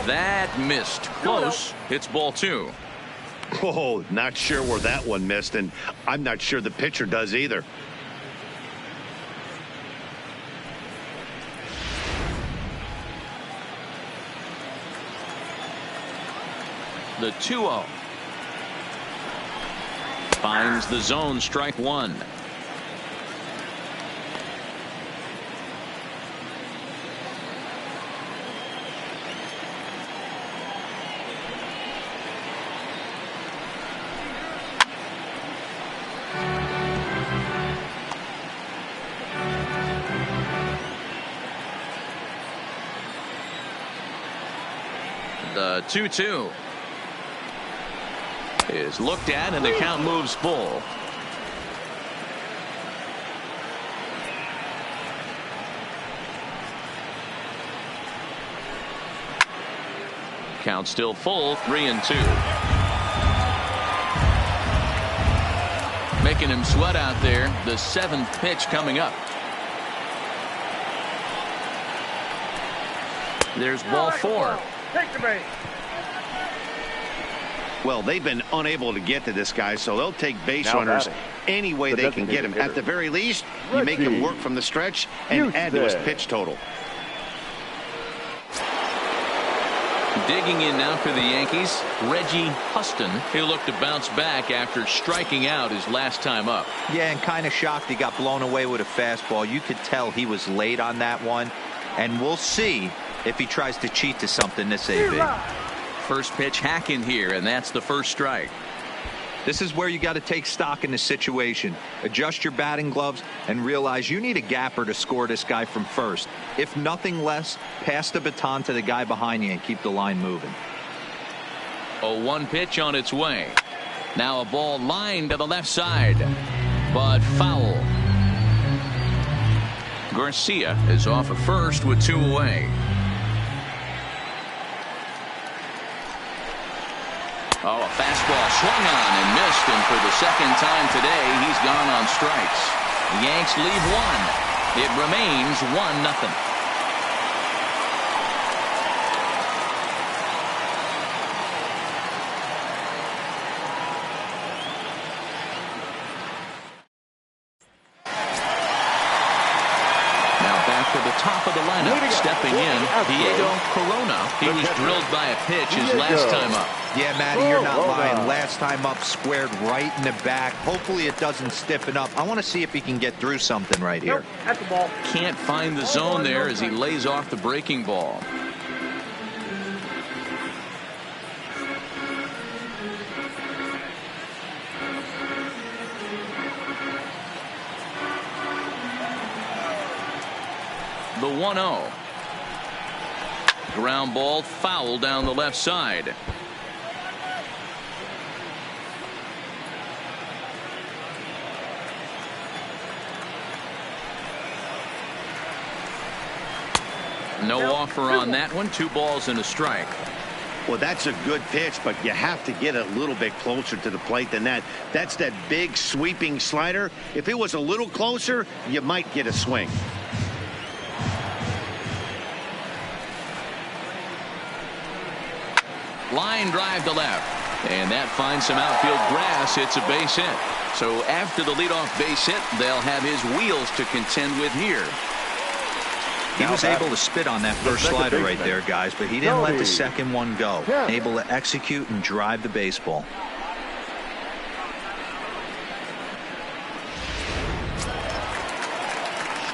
That missed. Close. It's ball 2. Oh, not sure where that one missed, and I'm not sure the pitcher does either. The 2-0. Finds the zone, strike 1. The 2-2 is looked at, and the count moves full. Count still full, 3-2. Making him sweat out there. The 7th pitch coming up. There's ball 4. Take the bait. Well, they've been unable to get to this guy, so they'll take base Now runners batting, any way the they can get him. designated At the hitter, very least, you make him work from the stretch and add to his pitch total. Digging in now for the Yankees, Reggie Huston. He'll look to bounce back after striking out his last time up. Yeah, and kind of shocked he got blown away with a fastball. You could tell he was late on that one, and we'll see if he tries to cheat to something this AB. First pitch hacking here, and that's the first strike. This is where you got to take stock in the situation. Adjust your batting gloves and realize you need a gapper to score this guy from first. If nothing less, pass the baton to the guy behind you and keep the line moving. A 1 pitch on its way. Now a ball lined to the left side, but foul. Garcia is off at first with 2 away. Oh, a fastball swung on and missed, and for the second time today, he's gone on strikes. The Yanks leave 1. It remains 1-0. To the top of the lineup, stepping in, Diego Corona. He was drilled by a pitch his last time up. Yeah, Matty, you're not lying. Last time up, squared right in the back. Hopefully it doesn't stiffen up. I want to see if he can get through something right here. At the ball. Can't find the zone there as he lays off the breaking ball. The 1-0. Ground ball foul down the left side. No offer on that one. 2 balls and a strike. Well, that's a good pitch, but you have to get a little bit closer to the plate than that. That's that big sweeping slider. If it was a little closer, you might get a swing. Line drive to left, and that finds some outfield grass. It's a base hit. So after the leadoff base hit, they'll have his wheels to contend with here. He was able to spit on that first slider right there, guys, but he didn't let the second one go. Able to execute and drive the baseball.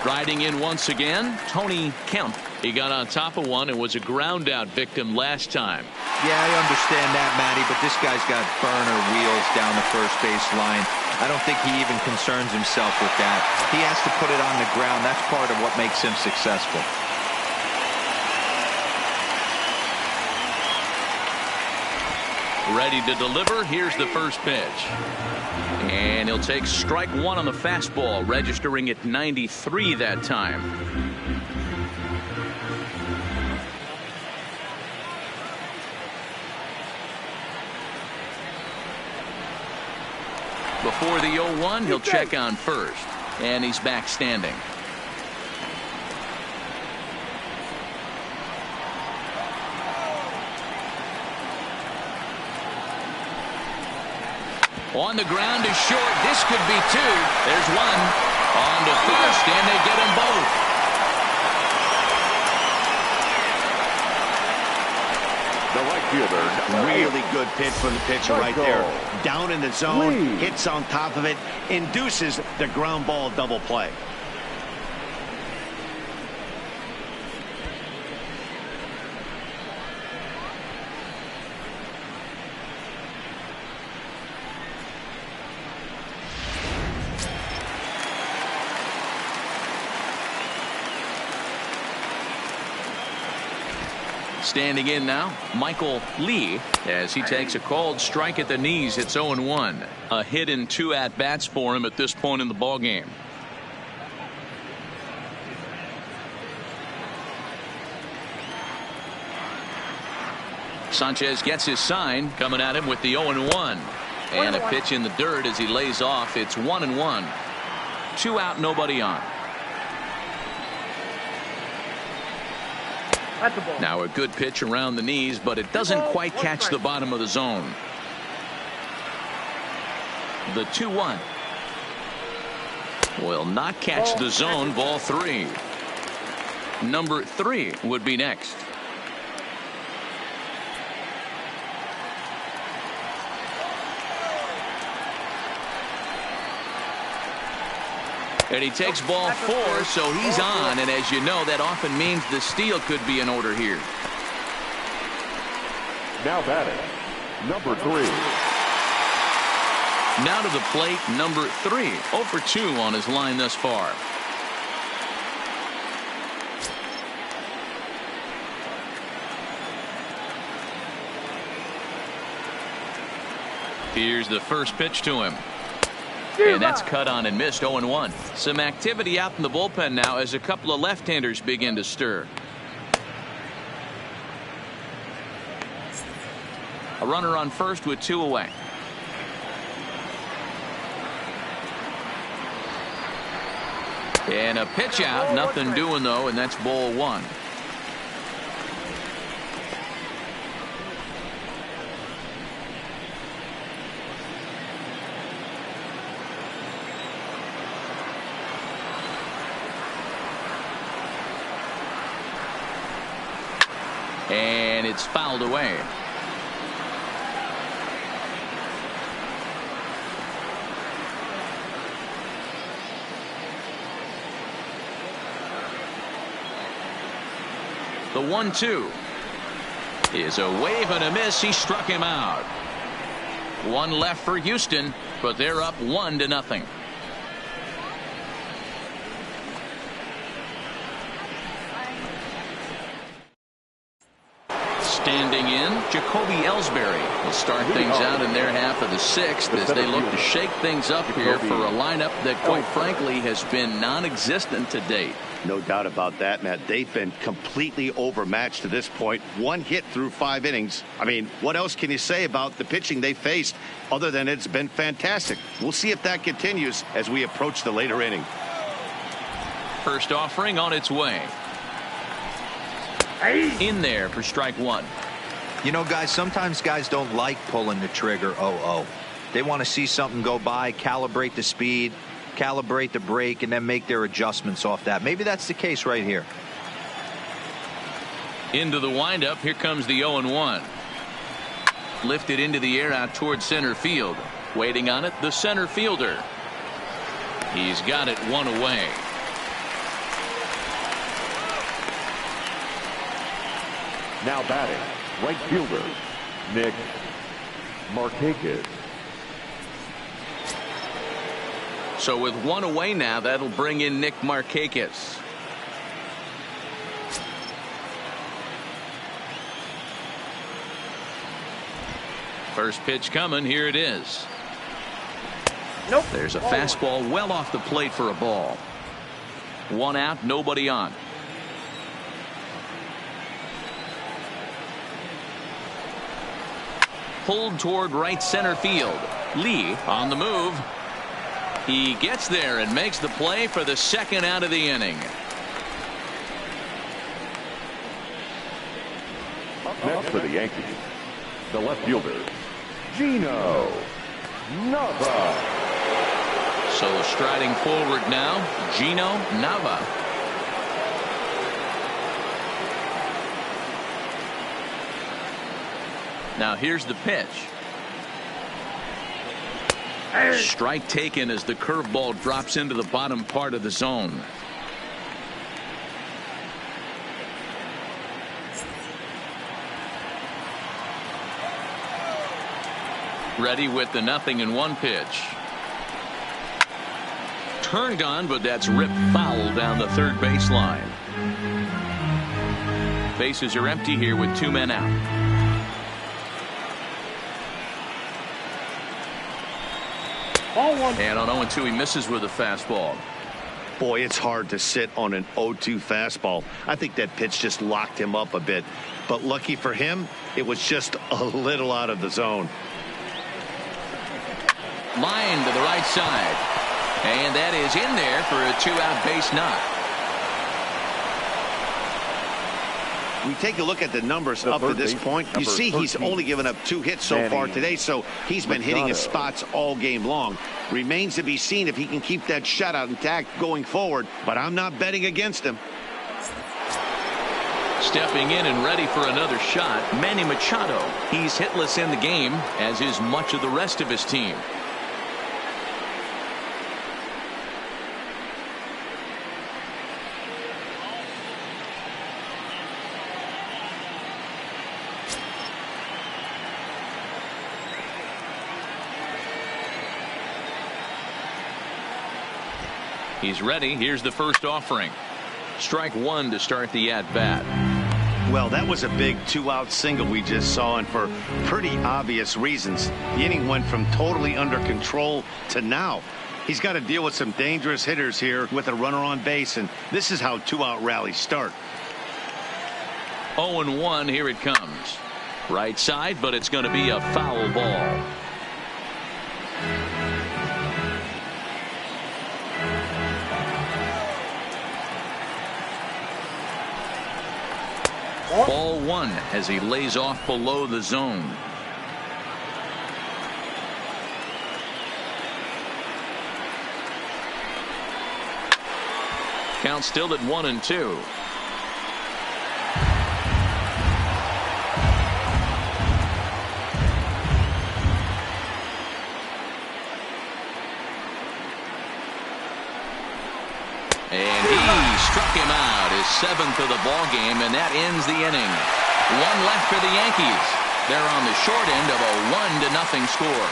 Riding in once again, Tony Kemp. He got on top of one and was a ground out victim last time. Yeah, I understand that, Matty, but this guy's got burner wheels down the first base line. I don't think he even concerns himself with that. He has to put it on the ground. That's part of what makes him successful. Ready to deliver. Here's the first pitch. And he'll take strike one on the fastball, registering at 93 that time. Before the 0-1, he'll check on first. And he's back standing. On the ground is short. This could be two. There's one. On to first, and they get them both. The right fielder. Really good pitch from the pitcher right there. Down in the zone, hits on top of it, induces the ground ball double play. Standing in now, Michael Lee, as he takes a called strike at the knees. It's 0-1. A hit in 2 at-bats for him at this point in the ballgame. Sanchez gets his sign, coming at him with the 0-1. And a pitch in the dirt as he lays off. It's 1-1. 2 out, nobody on. Now a good pitch around the knees, but it doesn't quite catch the bottom of the zone. The 2-1 will not catch the zone. Ball 3. Number 3 would be next. And he takes ball 4, so he's on. And as you know, that often means the steal could be in order here. Now batting, number 3. Now to the plate, number 3. 0 for 2 on his line thus far. Here's the first pitch to him. And that's cut on and missed. 0-1. Some activity out in the bullpen now as a couple of left-handers begin to stir. A runner on first with 2 away. And a pitch out. Nothing doing though, and that's ball 1. And it's fouled away. The 1-2 is a wave and a miss. He struck him out. 1 left for Houston, but they're up 1-0. Standing in, Jacoby Ellsbury will start things out in their half of the 6th as they look to shake things up here for a lineup that, quite frankly, has been non-existent to date. No doubt about that, Matt. They've been completely overmatched to this point. 1 hit through 5 innings. I mean, what else can you say about the pitching they faced other than it's been fantastic? We'll see if that continues as we approach the later inning. First offering on its way. In there for strike 1. You know, guys, sometimes guys don't like pulling the trigger 0-0. They want to see something go by, calibrate the speed, calibrate the brake, and then make their adjustments off that. Maybe that's the case right here. Into the windup. Here comes the 0-1. Lifted into the air out towards center field. Waiting on it, the center fielder. He's got it 1 away. Now batting, right fielder, Nick Markakis. So with one away now, that'll bring in Nick Markakis. First pitch coming. Here it is. Nope. There's a fastball well off the plate for a ball. One out, nobody on. Pulled toward right center field. Lee on the move. He gets there and makes the play for the second out of the inning. Next for the Yankees, the left fielder, Gino Nava. So striding forward now, Gino Nava. Now here's the pitch. Strike taken as the curveball drops into the bottom part of the zone. Ready with the 0-1 pitch. Turned on, but that's ripped foul down the third baseline. Bases are empty here with 2 men out. And on 0-2, he misses with a fastball. Boy, it's hard to sit on an 0-2 fastball. I think that pitch just locked him up a bit. But lucky for him, it was just a little out of the zone. Line to the right side. And that is in there for a 2-out base knock. We take a look at the numbers up to this point. You see he's only given up 2 hits so far today, so he's been hitting his spots all game long. Remains to be seen if he can keep that shutout intact going forward, but I'm not betting against him. Stepping in and ready for another shot, Manny Machado. He's hitless in the game, as is much of the rest of his team. He's ready. Here's the first offering. Strike 1 to start the at-bat. Well, that was a big 2-out single we just saw, and for pretty obvious reasons. The inning went from totally under control to now. He's got to deal with some dangerous hitters here with a runner on base, and this is how 2-out rallies start. 0-1, here it comes. Right side, but it's going to be a foul ball. Ball 1 as he lays off below the zone. Count still at 1-2. And he struck him out, his 7th of the ball game, and that ends the inning. 1 left for the Yankees. They're on the short end of a 1-0 score.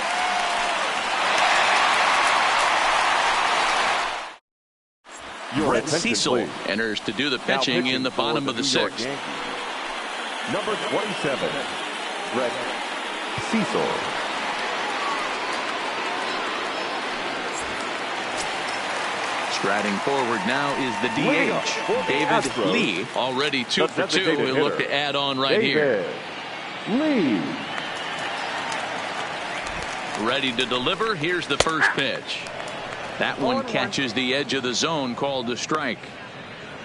Brett Cecil enters to do the pitching in the bottom of the 6th. Number 27, Brett Cecil. Striding forward now is the DH, David Lee, already 2 for 2. He'll look to add on right here. Lee. Ready to deliver. Here's the first pitch. That one catches the edge of the zone, called a strike.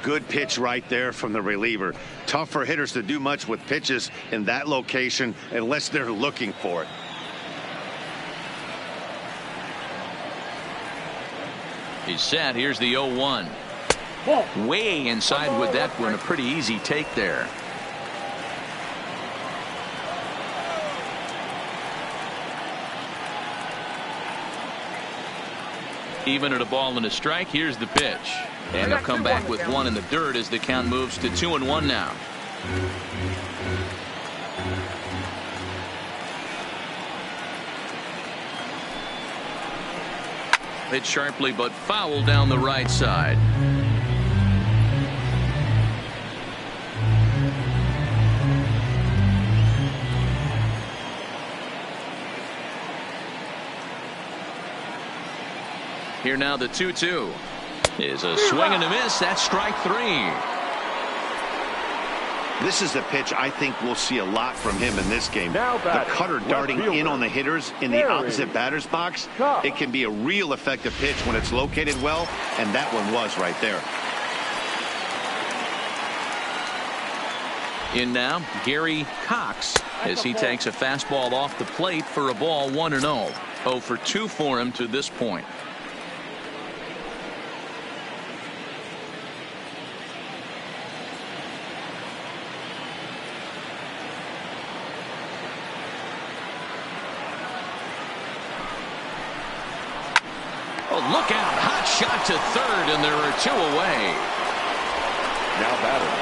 Good pitch right there from the reliever. Tough for hitters to do much with pitches in that location unless they're looking for it. He's set. Here's the 0-1. Way inside with that one. A pretty easy take there. Even at a ball and a strike. Here's the pitch. And he'll come back with 1 in the dirt as the count moves to 2-1 now. hit sharply but fouled down the right side. Here now the 2-2 is a swing and a miss. That's strike 3. This is the pitch I think we'll see a lot from him in this game. The cutter darting in on the hitters in the opposite batter's box. It can be a real effective pitch when it's located well, and that one was right there. In now, Gary Cox as he takes a fastball off the plate for a ball 1-0. 0 for 2 for him to this point. Oh, look out. Hot shot to third, and there are 2 away. Now batter,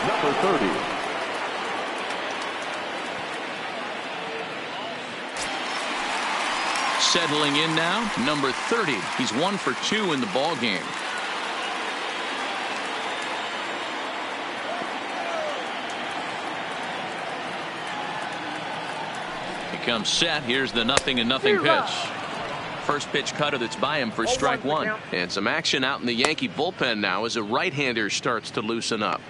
number 30. Settling in now, number 30. He's 1 for 2 in the ball game. He comes set. Here's the 0-0 pitch. First pitch cutter that's by him for strike 1. And some action out in the Yankee bullpen now as a right-hander starts to loosen up.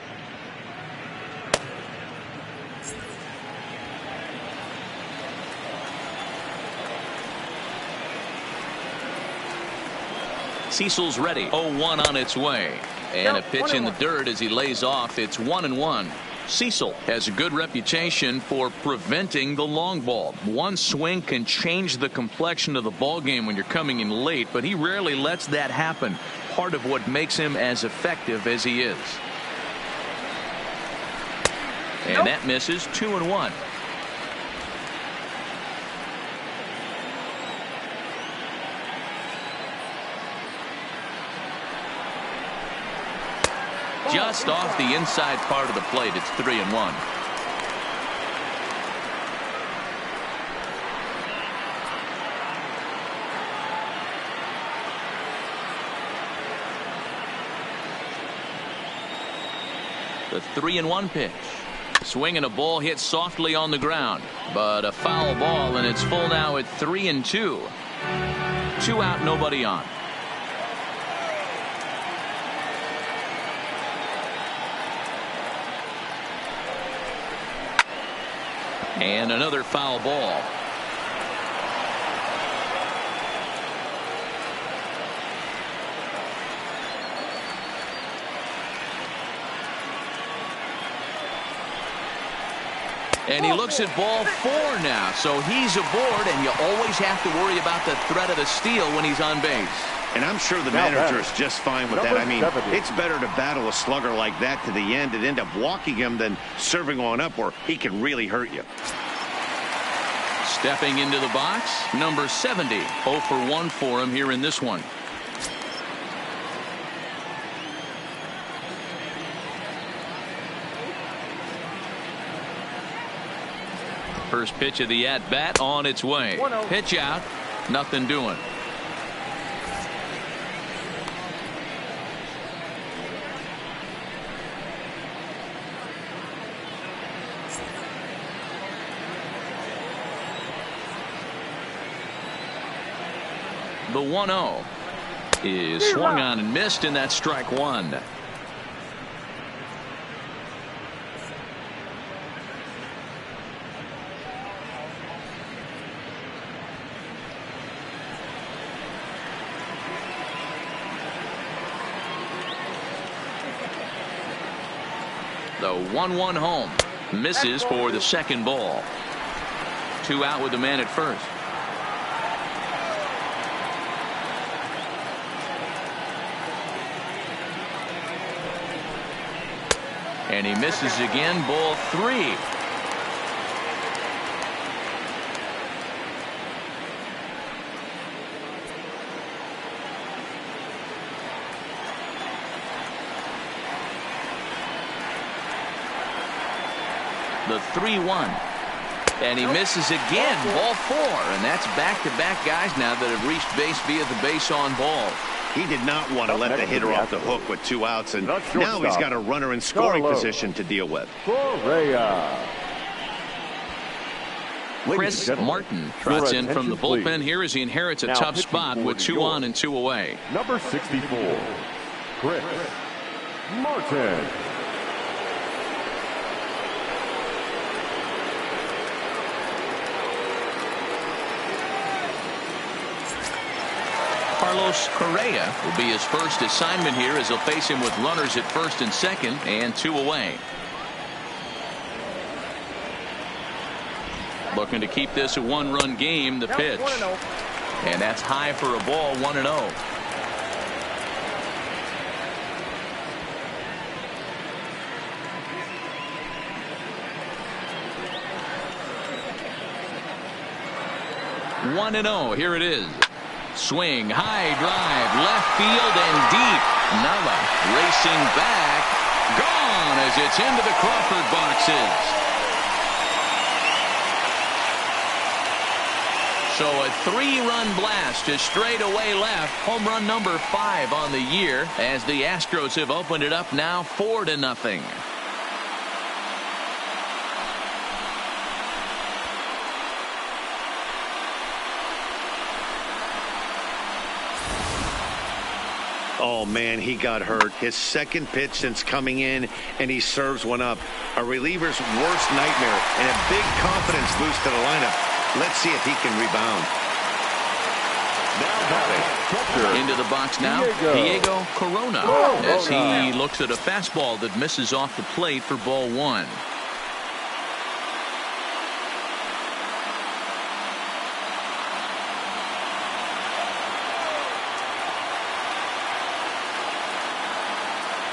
Cecil's ready. 0-1 on its way. And a pitch in the dirt as he lays off. It's 1-1. Cecil has a good reputation for preventing the long ball. One swing can change the complexion of the ball game when you're coming in late, but he rarely lets that happen. Part of what makes him as effective as he is. And that misses. 2-1. Just off the inside part of the plate. It's 3-1. The 3-1 pitch. Swing and a ball hit softly on the ground, but a foul ball, and it's full now at 3-2. 2 out, nobody on. And another foul ball. And he looks at ball 4 now, so he's aboard, and you always have to worry about the threat of the steal when he's on base. And I'm sure the manager is just fine with that. I mean, it's better to battle a slugger like that to the end and end up walking him than serving on up where he can really hurt you. Stepping into the box, number 70. 0 for 1 for him here in this one. First pitch of the at-bat on its way. Pitch out, nothing doing. The 1-0 is swung on and missed, and that's strike 1. The 1-1 home misses for the second ball. 2 out with the man at first. And he misses again. Ball 3. The 3-1. And he misses again. Ball 4. And that's back-to-back guys now that have reached base via the base on ball. He did not want to let the hitter off the hook with 2 outs, and now he's got a runner in scoring position to deal with. Chris Martin trots in from the bullpen here as he inherits a tough spot with 2 on and 2 away. Number 64, Chris Martin. Carlos Correa will be his first assignment here as he'll face him with runners at first and second and 2 away. Looking to keep this a 1-run game. The pitch. And that's high for a ball. 1-0. Here it is. Swing, high drive, left field and deep. Nava racing back. Gone as it's into the Crawford boxes. So a 3-run blast to straightaway left. Home run number 5 on the year as the Astros have opened it up now 4-0. Oh, man, he got hurt. His second pitch since coming in, and he serves one up. A reliever's worst nightmare and a big confidence boost to the lineup. Let's see if he can rebound. Into the box now, Diego Corona, as he looks at a fastball that misses off the plate for ball 1.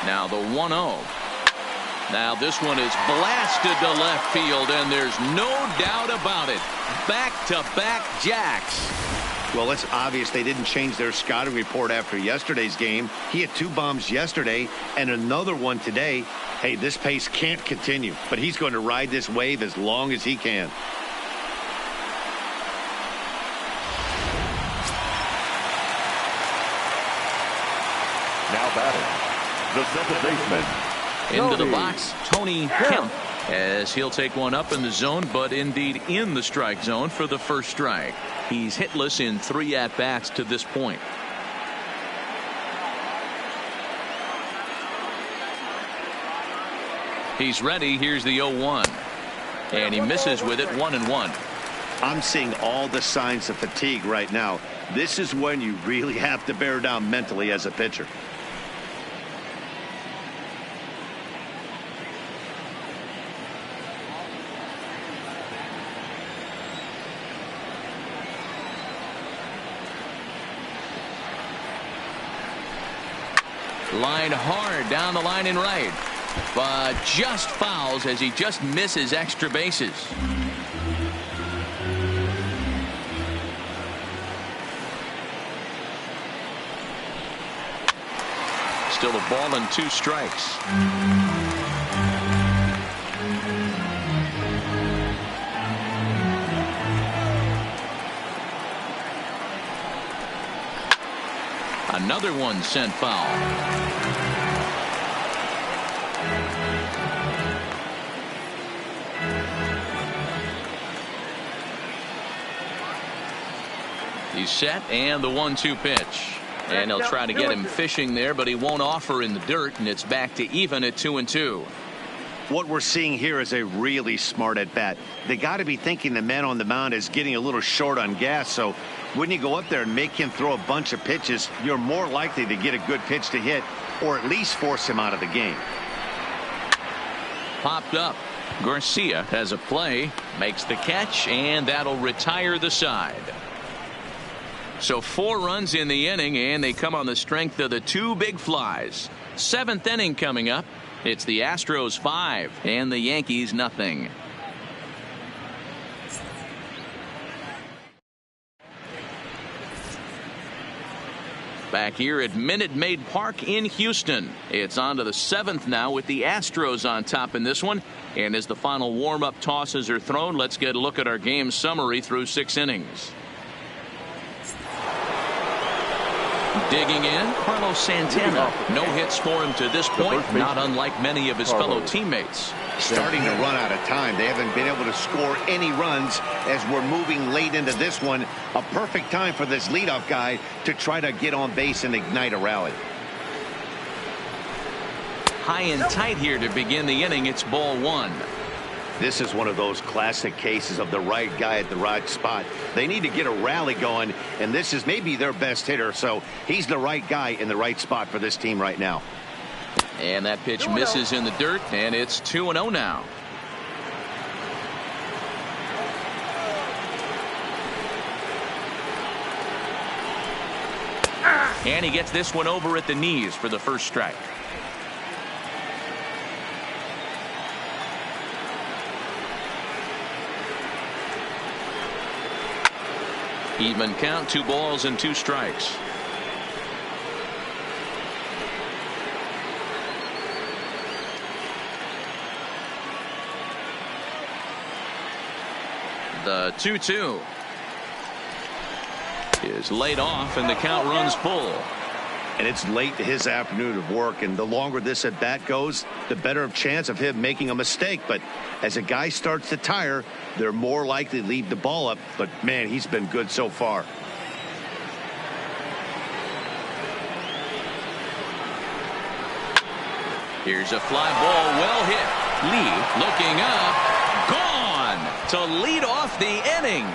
Now the 1-0. Now this one is blasted to left field, and there's no doubt about it. Back-to-back jacks. Well, it's obvious they didn't change their scouting report after yesterday's game. He had 2 bombs yesterday and another one today. Hey, this pace can't continue, but he's going to ride this wave as long as he can. Now batting, the second baseman. Into the box, Tony Kemp, as he'll take one up in the zone, but indeed in the strike zone for the first strike. He's hitless in 3 at-bats to this point. He's ready. Here's the 0-1. And he misses with it. 1-1. I'm seeing all the signs of fatigue right now. This is when you really have to bear down mentally as a pitcher. Line hard down the line and right, but just fouls as he just misses extra bases. Still a ball and 2 strikes. Another one sent foul. He's set, and the 1-2 pitch. And he'll try to get him fishing there, but he won't offer in the dirt, and it's back to even at 2-2. What we're seeing here is a really smart at-bat. They got to be thinking the man on the mound is getting a little short on gas, so when you go up there and make him throw a bunch of pitches, you're more likely to get a good pitch to hit or at least force him out of the game. Popped up. Garcia has a play, makes the catch, and that'll retire the side. So 4 runs in the inning, and they come on the strength of the 2 big flies. 7th inning coming up. It's the Astros 5 and the Yankees nothing. Back here at Minute Maid Park in Houston. It's on to the 7th now with the Astros on top in this one. And as the final warm-up tosses are thrown, let's get a look at our game summary through 6 innings. Digging in, Carlos Santana. No hits for him to this point, not unlike many of his fellow teammates. Starting to run out of time. They haven't been able to score any runs as we're moving late into this one. A perfect time for this leadoff guy to try to get on base and ignite a rally. High and tight here to begin the inning. It's ball 1. This is one of those classic cases of the right guy at the right spot. They need to get a rally going, and this is maybe their best hitter, so he's the right guy in the right spot for this team right now. And that pitch misses in the dirt, and it's 2-0 now. And he gets this one over at the knees for the first strike. Even count, 2 balls and 2 strikes. The 2-2 is laid off and the count runs full. And it's late to his afternoon of work, and the longer this at bat goes, the better of chance of him making a mistake. But as a guy starts to tire, they're more likely to leave the ball up. But man, he's been good so far. Here's a fly ball, well hit. Lee looking up, gone to lead off the inning.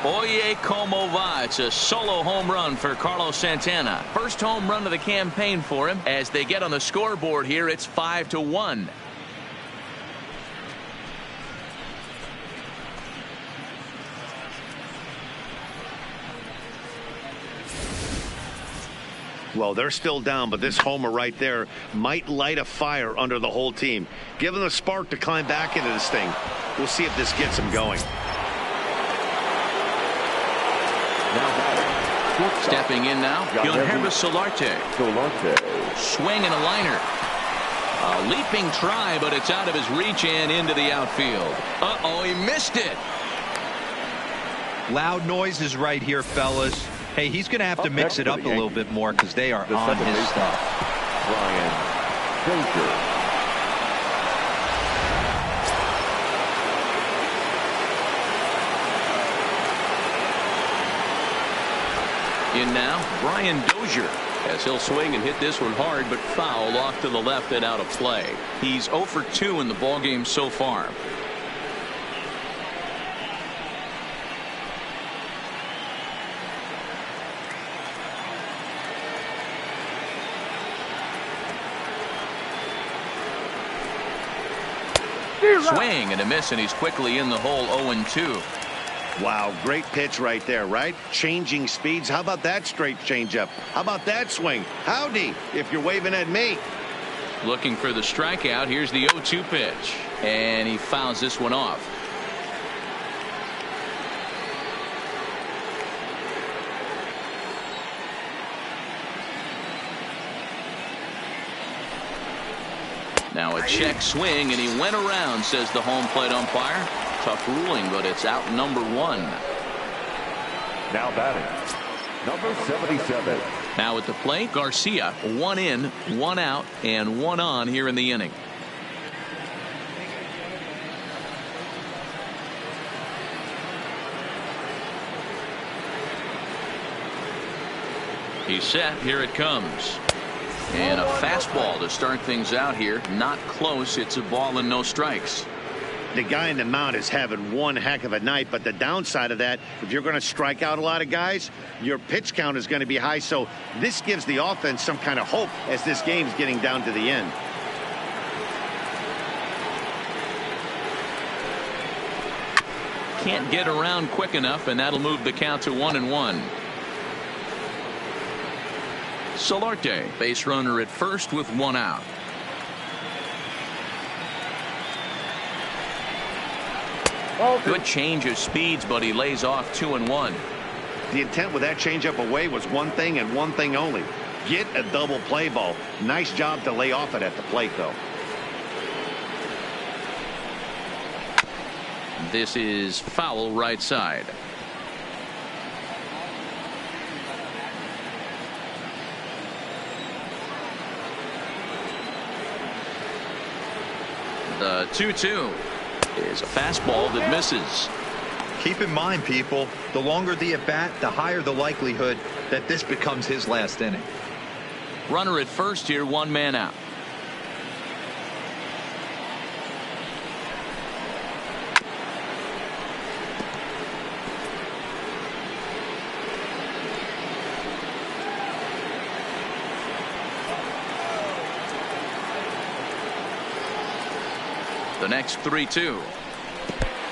Oye como va. It's a solo home run for Carlos Santana. First home run of the campaign for him. As they get on the scoreboard here, it's 5-1. Well, they're still down, but this homer right there might light a fire under the whole team. Give them a spark to climb back into this thing. We'll see if this gets them going. Stepping in now, Yankees Solarte. Swing and a liner. A leaping try, but it's out of his reach and into the outfield. Uh-oh, he missed it. Loud noises right here, fellas. Hey, he's going to have to mix it up a little bit more because they are on his stuff. Brian Dozier. In now, Brian Dozier, as he'll swing and hit this one hard, but foul off to the left and out of play. He's 0 for 2 in the ballgame so far. Swing and a miss, and he's quickly in the hole. 0-2. Wow, great pitch right there, right? Changing speeds. How about that straight changeup? How about that swing? Howdy, if you're waving at me. Looking for the strikeout. Here's the 0-2 pitch, and he fouls this one off. Now a check swing, and he went around, says the home plate umpire. Tough ruling, but it's out number 1. Now batting, number 77. Now at the plate, Garcia. 1 in, 1 out, and 1 on here in the inning. He's set. Here it comes. And a fastball to start things out here. Not close. It's a ball and no strikes. The guy in the mound is having one heck of a night, but the downside of that, if you're going to strike out a lot of guys, your pitch count is going to be high. So this gives the offense some kind of hope as this game's getting down to the end. Can't get around quick enough, and that'll move the count to 1-1. Solarte, base runner at first with 1 out. Good change of speeds, but he lays off 2-1. The intent with that changeup away was one thing and one thing only. Get a double play ball. Nice job to lay off it at the plate, though. This is foul right side. The 2-2 is a fastball that misses. Keep in mind, people, the longer the at bat, the higher the likelihood that this becomes his last inning. Runner at first here, 1 man out. The next 3-2.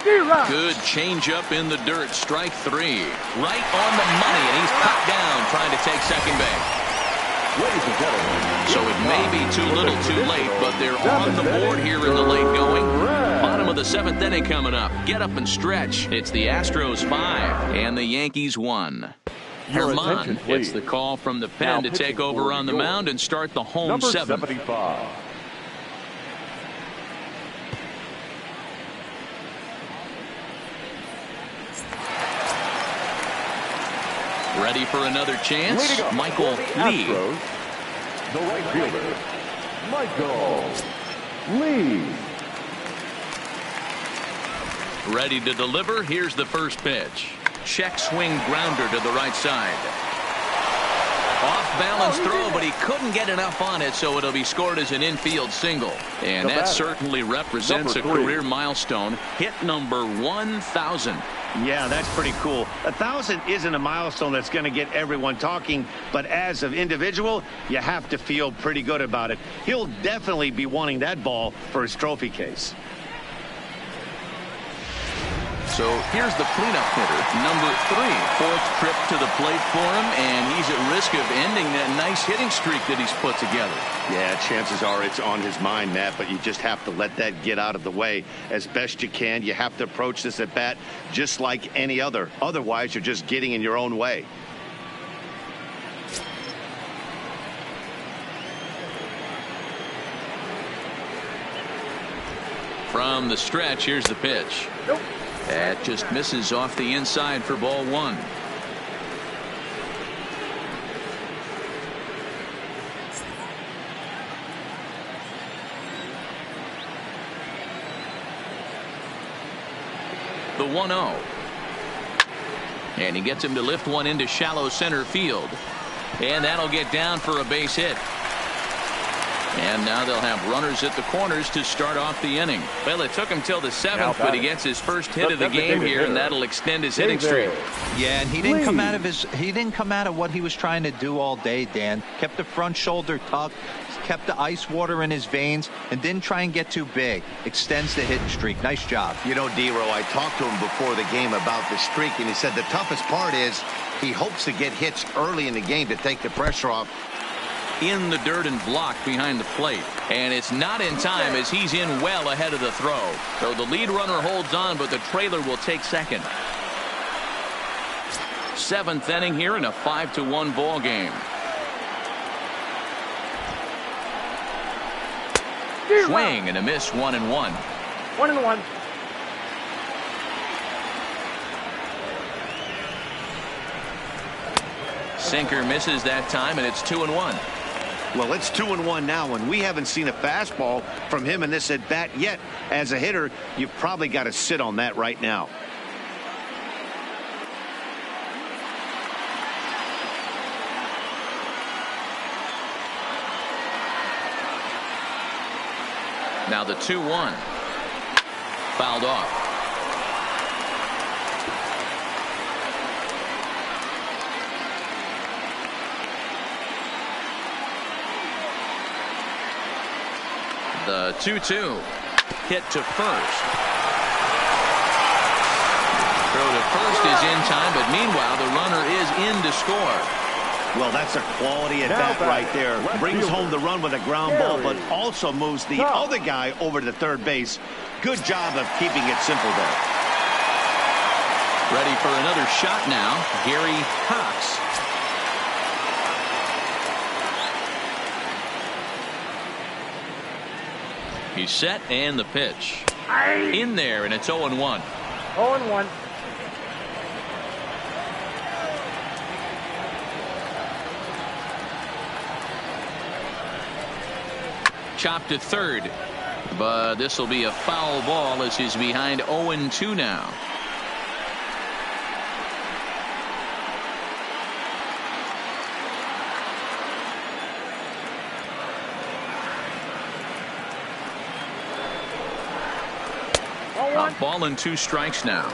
Good changeup in the dirt. Strike 3. Right on the money, and he's cut down trying to take second base. Ladies and gentlemen, so it may be too little too late, but they're on the board here in the late going. Bottom of the 7th inning coming up. Get up and stretch. It's the Astros 5 and the Yankees 1. Herman gets the call from the pen to take over on the mound and start the home 7th. 75. Ready for another chance? Michael Lee. Astros, the right fielder, Michael Lee. Ready to deliver. Here's the first pitch. Check swing grounder to the right side. Off balance throw, but he couldn't get enough on it, so it'll be scored as an infield single. And that certainly represents a career milestone. Hit number 1,000. Yeah, that's pretty cool. 1,000 isn't a milestone that's going to get everyone talking, but as an individual, you have to feel pretty good about it. He'll definitely be wanting that ball for his trophy case. So here's the cleanup hitter, number 3. 4th trip to the plate for him, and he's at risk of ending that nice hitting streak that he's put together. Yeah, chances are it's on his mind, Matt, but you just have to let that get out of the way as best you can. You have to approach this at bat just like any other. Otherwise, you're just getting in your own way. From the stretch, here's the pitch. That just misses off the inside for ball 1. The 1-0. And he gets him to lift one into shallow center field. And that'll get down for a base hit. And now they'll have runners at the corners to start off the inning. Well, it took him till the 7th, but he gets his first hit of the game here, and that'll extend his hitting streak. Yeah, and he didn't come out of what he was trying to do all day, Dan. Kept the front shoulder tucked, kept the ice water in his veins, and didn't try and get too big. Extends the hitting streak. Nice job. You know, D-Row, I talked to him before the game about the streak, and he said the toughest part is he hopes to get hits early in the game to take the pressure off. In the dirt and blocked behind the plate, and it's not in time as he's in well ahead of the throw. So the lead runner holds on, but the trailer will take second. 7th inning here in a 5-1 ball game. Swing and a miss. 1-1. 1-1. Sinker misses that time, and it's 2-1. Well, it's 2-1 now, and we haven't seen a fastball from him in this at bat yet. As a hitter, you've probably got to sit on that right now. Now the 2-1. Fouled off. The 2-2 hit to first. Throw to first is in time, but meanwhile the runner is in to score. Well, that's a quality at bat right there. Brings home the run with a ground ball, but also moves the other guy over to third base. Good job of keeping it simple there. Ready for another shot now, Gary Cox. He's set, and the pitch. In there, and it's 0-1. 0-1. Chopped to third, but this will be a foul ball as he's behind 0-2 now. A ball and 2 strikes now.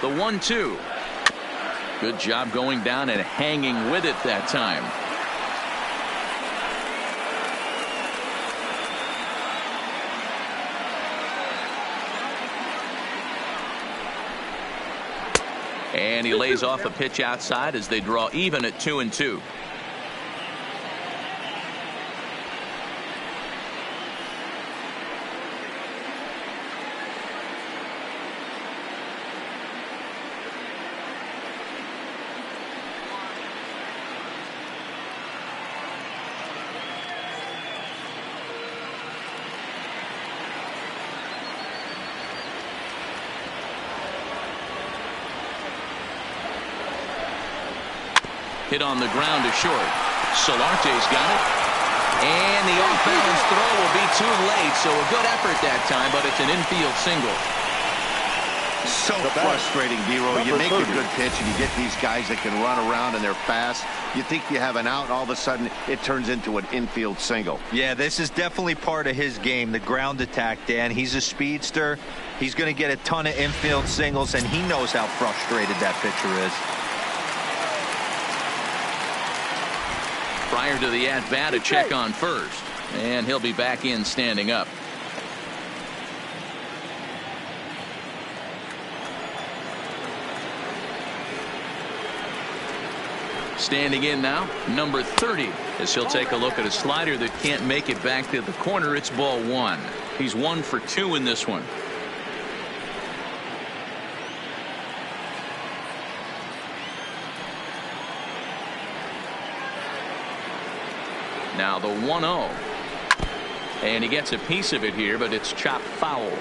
The 1-2. Good job going down and hanging with it that time. And he lays off a pitch outside as they draw even at 2-2. Hit on the ground to short. Solarte's got it. And the off-balance throw will be too late, so a good effort that time, but it's an infield single. So frustrating, D-Roll. You make a good pitch and you get these guys that can run around and they're fast. You think you have an out, and all of a sudden it turns into an infield single. Yeah, this is definitely part of his game, the ground attack, Dan. He's a speedster. He's going to get a ton of infield singles, and he knows how frustrated that pitcher is. Prior to the at-bat, a check on first, and he'll be back in standing up. Standing in now, number 30, as he'll take a look at a slider that can't make it back to the corner. It's ball 1. He's 1 for 2 in this one. Now the 1-0. And he gets a piece of it here, but it's chopped foul.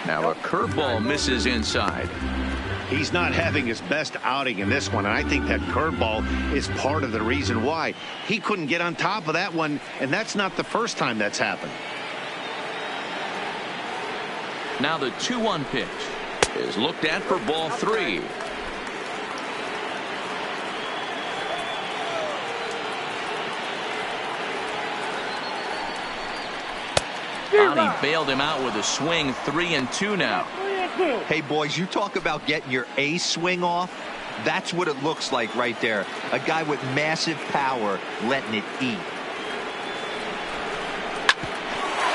Now a curveball misses inside. He's not having his best outing in this one, and I think that curveball is part of the reason why. He couldn't get on top of that one, and that's not the first time that's happened. Now the 2-1 pitch is looked at for ball 3. He bailed him out with a swing. 3-2 now. Hey, boys, you talk about getting your A swing off. That's what it looks like right there. A guy with massive power letting it eat.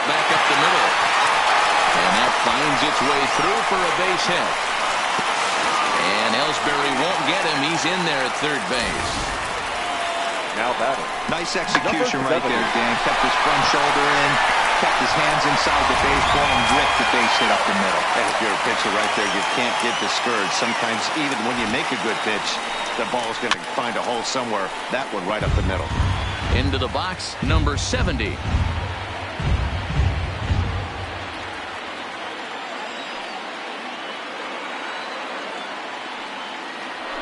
Back up the middle. And that finds its way through for a base hit. And Ellsbury won't get him. He's in there at third base. Now batting. Nice execution right there, Dan. Kept his front shoulder in, kept his hands inside the baseball, and ripped the base hit up the middle. And if you're a pitcher right there, you can't get discouraged. Sometimes even when you make a good pitch, the ball's going to find a hole somewhere. That one right up the middle. Into the box, number 70.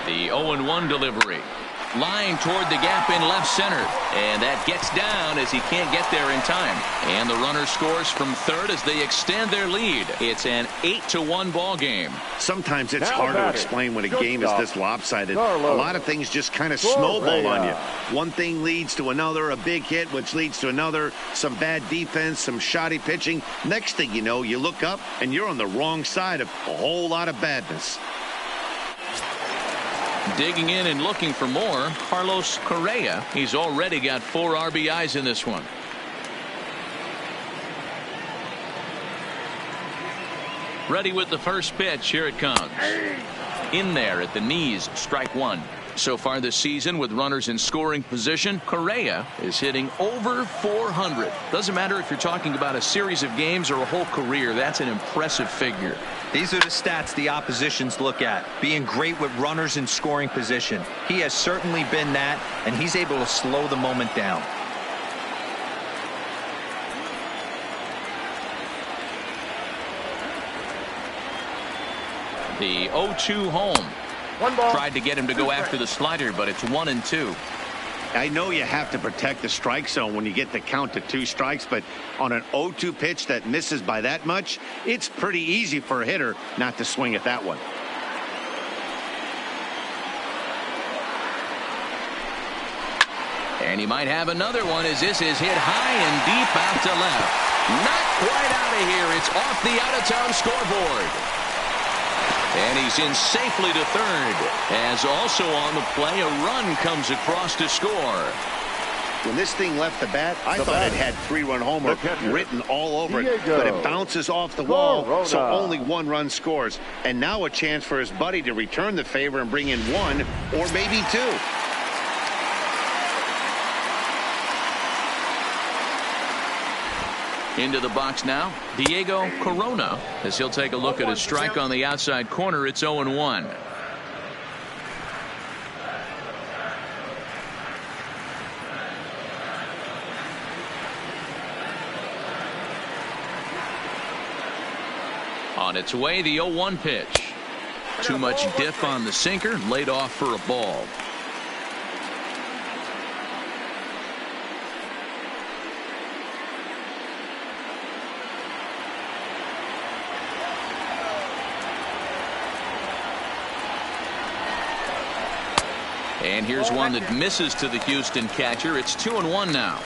The 0-1 delivery. Line toward the gap in left center. And that gets down as he can't get there in time. And the runner scores from third as they extend their lead. It's an 8-1 ball game. Sometimes it's hard to explain when a game is this lopsided. A lot of things just kind of snowball on you. One thing leads to another, a big hit, which leads to another, some bad defense, some shoddy pitching. Next thing you know, you look up and you're on the wrong side of a whole lot of badness. Digging in and looking for more, Carlos Correa. He's already got 4 RBIs in this one. Ready with the first pitch. Here it comes. In there at the knees, strike 1. So far this season, with runners in scoring position, Correa is hitting over 400. Doesn't matter if you're talking about a series of games or a whole career. That's an impressive figure. These are the stats the oppositions look at. Being great with runners in scoring position. He has certainly been that, and he's able to slow the moment down. The 0-2 home. 1 ball. Tried to get him to go after the slider, but it's 1-2. I know you have to protect the strike zone when you get the count to 2 strikes, but on an 0-2 pitch that misses by that much, it's pretty easy for a hitter not to swing at that one. And he might have another one as this is hit high and deep out to left. Not quite out of here. It's off the out-of-town scoreboard. And he's in safely to third. As also on the play, a run comes across to score. When this thing left the bat, I thought it had 3-run homer written all over it. But it bounces off the wall, so only 1 run scores. And now a chance for his buddy to return the favor and bring in 1 or maybe 2. Into the box now, Diego Corona, as he'll take a look at his strike on the outside corner. It's 0-1. On its way, the 0-1 pitch. Too much diff on the sinker, laid off for a ball. And here's one that misses to the Houston catcher. It's 2-1 now.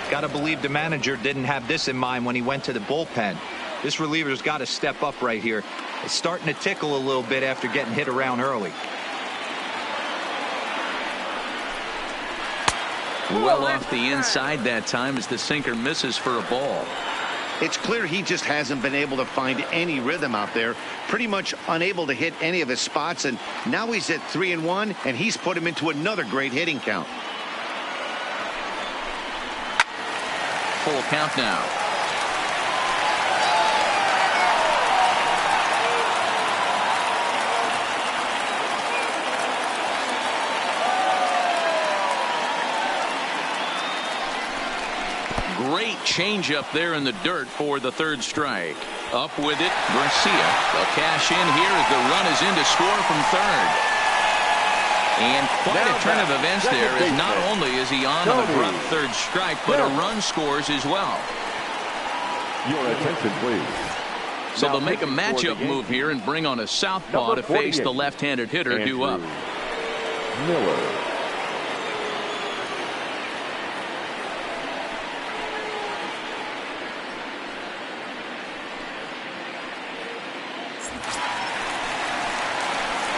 Got to believe the manager didn't have this in mind when he went to the bullpen. This reliever's got to step up right here. It's starting to tickle a little bit after getting hit around early. Well off the inside that time as the sinker misses for a ball. It's clear he just hasn't been able to find any rhythm out there. Pretty much unable to hit any of his spots, and now he's at 3-1, and he's put him into another great hitting count. Full count now. Great changeup there in the dirt for the 3rd strike. Up with it, Garcia. They'll cash in here as the run is in to score from 3rd. And quite a turn of events there, as not only is he on an abrupt 3rd strike, but a run scores as well. Your attention, please. So they'll make a matchup move here and bring on a southpaw to face the left-handed hitter due up. Miller.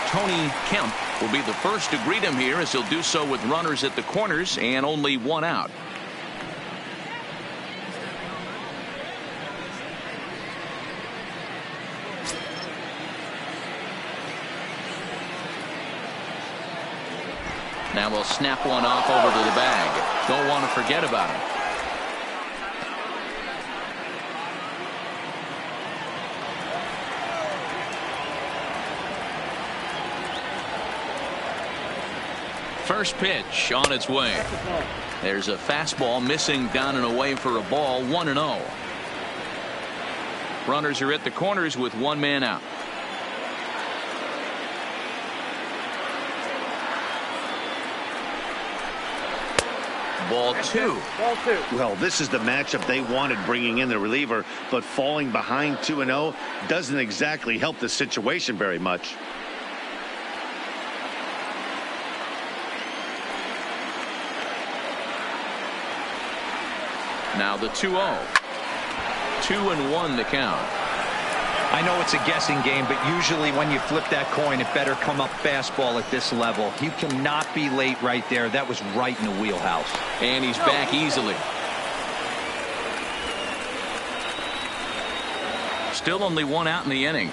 Tony Kemp will be the first to greet him here, as he'll do so with runners at the corners and only 1 out. Now we'll snap one off over to the bag. Don't want to forget about him. First pitch on its way. There's a fastball missing down and away for a ball. 1-0. Runners are at the corners with 1 man out. Ball 2. Well, this is the matchup they wanted, bringing in the reliever, but falling behind 2-0 doesn't exactly help the situation very much. Now the 2-0. 2-1 the count. I know it's a guessing game, but usually when you flip that coin, it better come up fastball at this level. You cannot be late right there. That was right in the wheelhouse. And he's back easily. Still only one out in the inning.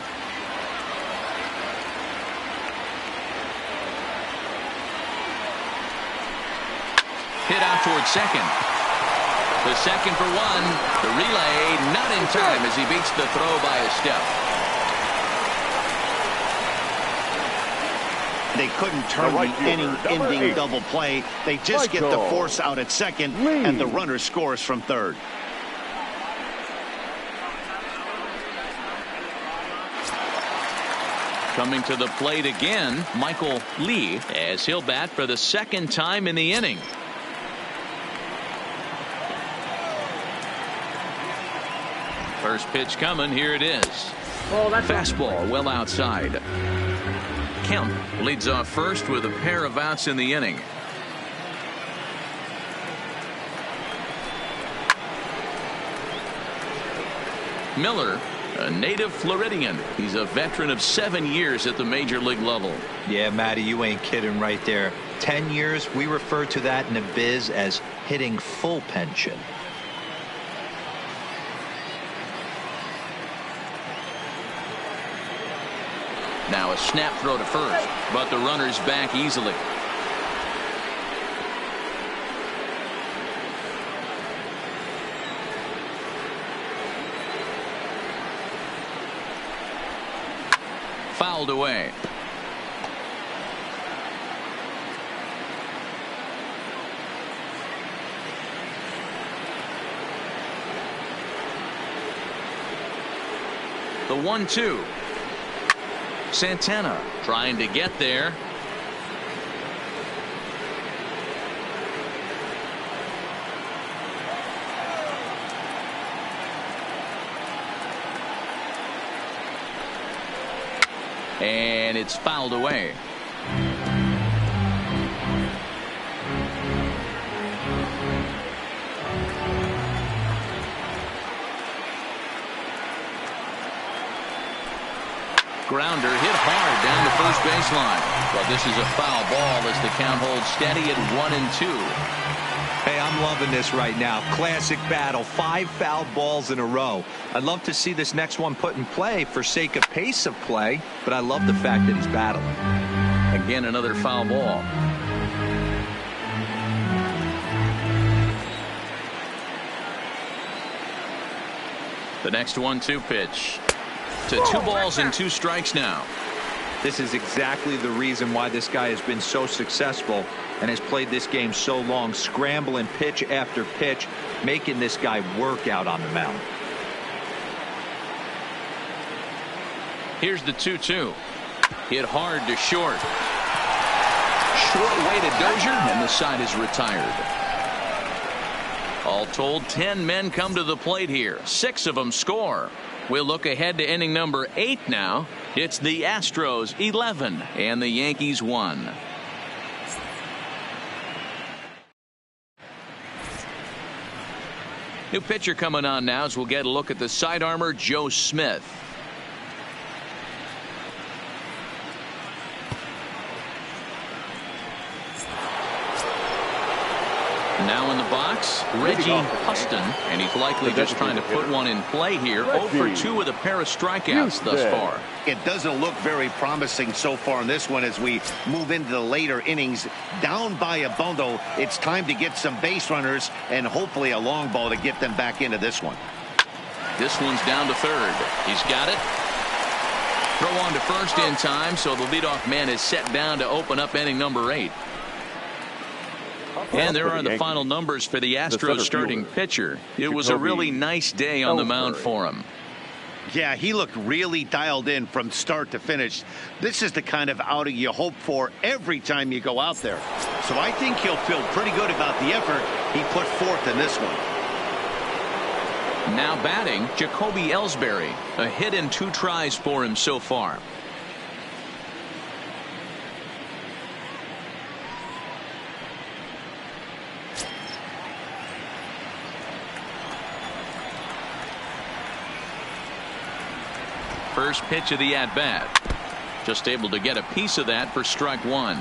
Hit out towards second. The second for one. The relay not in time as he beats the throw by a step. They couldn't turn the inning-ending double play. They just get the force out at second, and the runner scores from third. Coming to the plate again, Michael Lee, as he'll bat for the second time in the inning. First pitch coming. Here it is. Fastball well outside. Kemp leads off first with a pair of outs in the inning. Miller, a native Floridian. He's a veteran of 7 years at the major league level. Yeah, Matty, you ain't kidding right there. 10 years, we refer to that in the biz as hitting full pension. Now a snap throw to first, but the runner's back easily. Fouled away. The 1-2. Santana trying to get there. And it's fouled away. Grounder hit hard down the first baseline. But this is a foul ball as the count holds steady at 1-2. Hey, I'm loving this right now. Classic battle. 5 foul balls in a row. I'd love to see this next one put in play for sake of pace of play, but I love the fact that he's battling. Again, another foul ball. The next 1-2 pitch. To 2 balls and 2 strikes now. This is exactly the reason why this guy has been so successful and has played this game so long, scrambling pitch after pitch, making this guy work out on the mound. Here's the 2-2. Hit hard to short. Short way to Dozier, and the side is retired. All told, 10 men come to the plate here. 6 of them score. We'll look ahead to inning number 8 now. It's the Astros 11 and the Yankees 1. New pitcher coming on now as we'll get a look at the side armor, Joe Smith. Now in the box, Reggie Huston, and he's likely just trying to put one in play here. 0 for 2 with a pair of strikeouts thus far. It doesn't look very promising so far in this one as we move into the later innings. Down by a bundle, it's time to get some base runners and hopefully a long ball to get them back into this one. This one's down to third. He's got it. Throw on to first in time, so the leadoff man is set down to open up inning number 8. And there are the final numbers for the Astros starting pitcher. It was a really nice day on the mound for him. Yeah, he looked really dialed in from start to finish. This is the kind of outing you hope for every time you go out there. So I think he'll feel pretty good about the effort he put forth in this one. Now batting, Jacoby Ellsbury. A hit and 2 tries for him so far. First pitch of the at-bat. Just able to get a piece of that for strike one.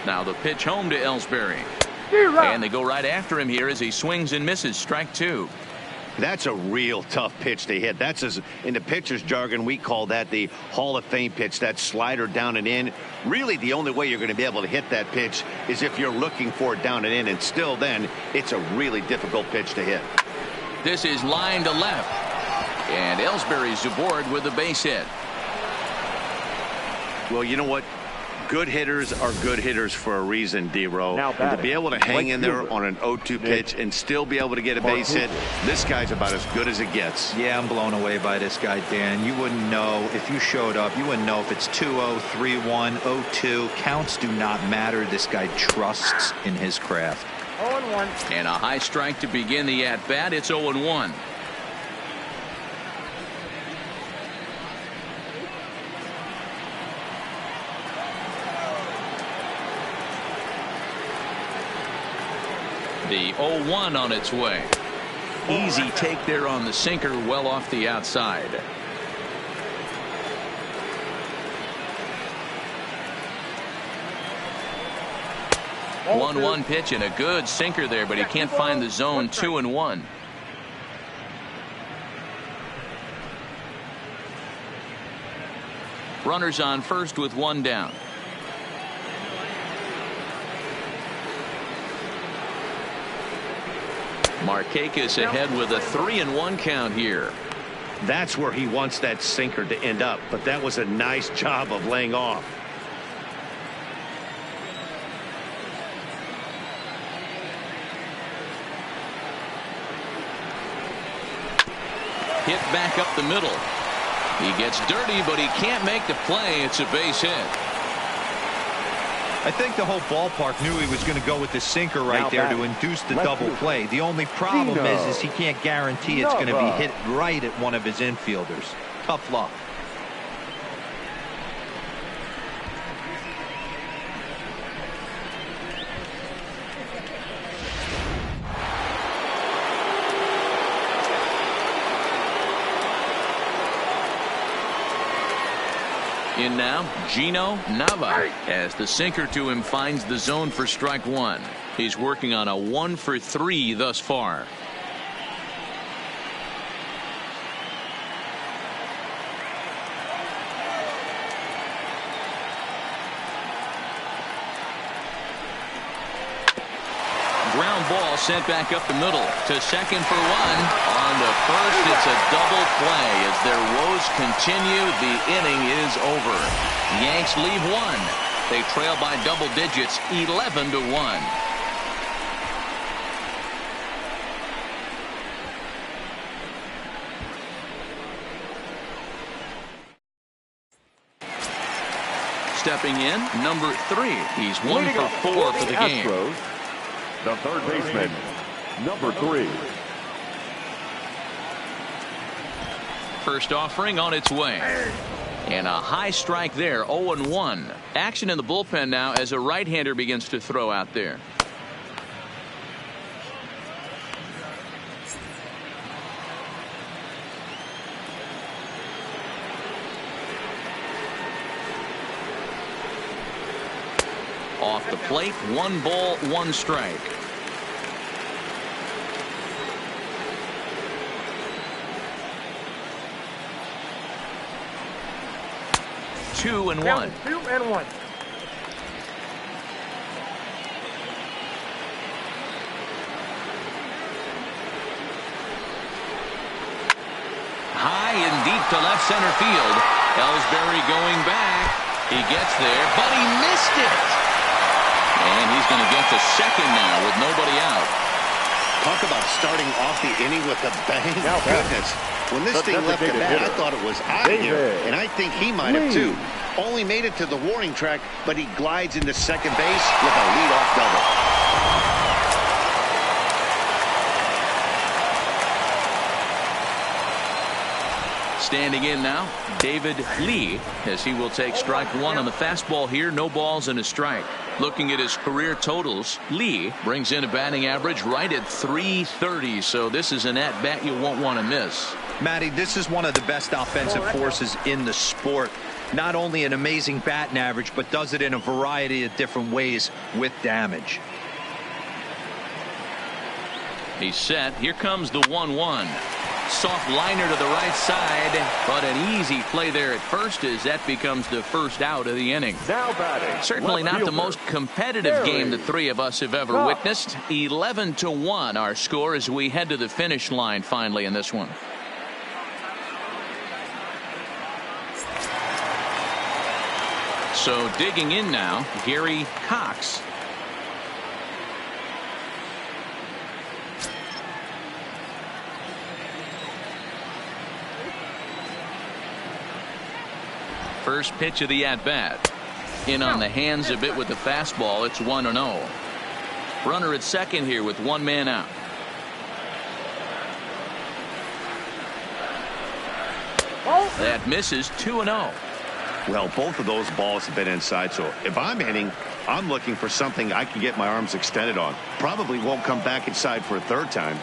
Now the pitch home to Ellsbury. And they go right after him here as he swings and misses. Strike two. That's a real tough pitch to hit. That's, as in the pitcher's jargon, we call that the Hall of Fame pitch. That slider down and in. Really, the only way you're going to be able to hit that pitch is if you're looking for it down and in. And still then, it's a really difficult pitch to hit. This is line to left. And Ellsbury's aboard with a base hit. Well, you know what? Good hitters are good hitters for a reason, D-Row. And to be able to hang in there on an 0-2 pitch and still be able to get a base hit, this guy's about as good as it gets. Yeah, I'm blown away by this guy, Dan. You wouldn't know if you showed up. You wouldn't know if it's 2-0, 3-1, 0-2. Counts do not matter. This guy trusts in his craft. 0-1. And a high strike to begin the at-bat. It's 0-1. The 0-1 on its way. Easy take there on the sinker, well off the outside. 1-1 pitch and a good sinker there, but he can't find the zone. 2-1. Runners on first with one down. Markakis ahead with a 3-1 count here. That's where he wants that sinker to end up, but that was a nice job of laying off. Hit back up the middle. He gets dirty, but he can't make the play. It's a base hit. I think the whole ballpark knew he was going to go with the sinker right there to induce the double play. The only problem is he can't guarantee it's going to be hit right at one of his infielders. Tough luck. In now, Gino Nava, as the sinker to him finds the zone for strike one. He's working on a 1 for 3 thus far. Ground ball sent back up the middle to second for one. On to first, it's a double play as their woes continue. The inning is over. Yanks leave one. They trail by double digits, 11-1. Stepping in, number 3. He's 1 for 4 for the game. Astros, the third baseman, number 3. First offering on its way. And a high strike there, 0-1. Action in the bullpen now as a right-hander begins to throw out there. Off the plate, 1 ball, 1 strike. Two and one. 2-1. High and deep to left center field. Ellsbury going back. He gets there, but he missed it. And he's going to get to second now with nobody out. Talk about starting off the inning with a bang. Goodness. When this thing left the bat, I thought it was out of here. And I think he might have too. Only made it to the warning track, but he glides into second base with a leadoff double. Standing in now, David Lee, as he will take strike one on the fastball here. No balls and a strike. Looking at his career totals, Lee brings in a batting average right at .330, so this is an at-bat you won't want to miss. Matty, this is one of the best offensive forces in the sport. Not only an amazing batting average, but does it in a variety of different ways with damage. He's set. Here comes the 1-1. Soft liner to the right side, but an easy play there at first as that becomes the first out of the inning. Now batting. Certainly not the most competitive game the three of us have ever witnessed. 11-1 our score as we head to the finish line finally in this one. So digging in now, Gary Cox. First pitch of the at-bat. In on the hands a bit with the fastball. It's 1-0. Runner at second here with one man out. That misses. 2-0. Well, both of those balls have been inside, so if I'm hitting, I'm looking for something I can get my arms extended on. Probably won't come back inside for a third time.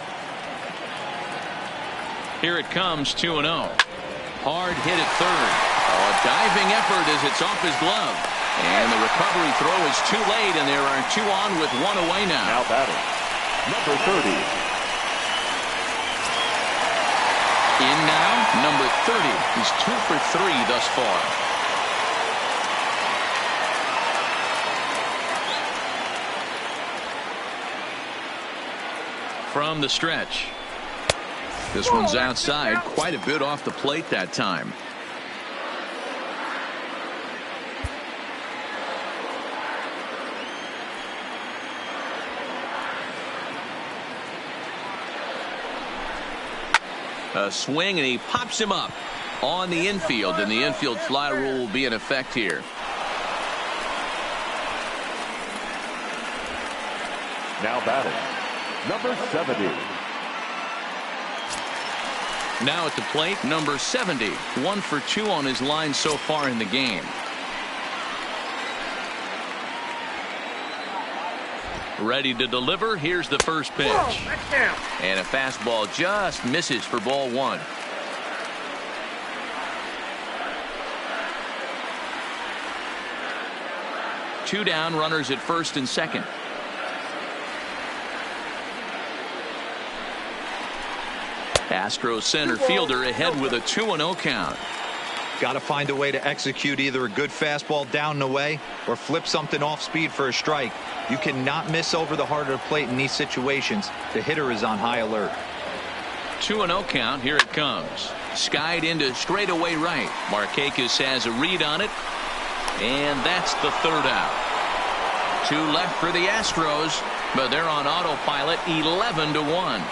Here it comes. 2-0. Hard hit at third. A diving effort as it's off his glove. And the recovery throw is too late, and there are two on with one away now. Now batting, number 30. In now, number 30. He's 2 for 3 thus far. From the stretch. This one's outside, quite a bit off the plate that time. A swing, and he pops him up on the infield, and the infield fly rule will be in effect here. Now batting, number 70. Now at the plate, number 70. 1 for 2 on his line so far in the game. Ready to deliver. Here's the first pitch. And a fastball just misses for ball one. Two down, runners at first and second. Astros center fielder ahead with a 2-0 count. Got to find a way to execute either a good fastball down and away or flip something off speed for a strike. You cannot miss over the heart of the plate in these situations. The hitter is on high alert. 2-0 count. Here it comes. Skied into straightaway right. Markakis has a read on it. And that's the third out. 2 left for the Astros, but they're on autopilot. 11-1.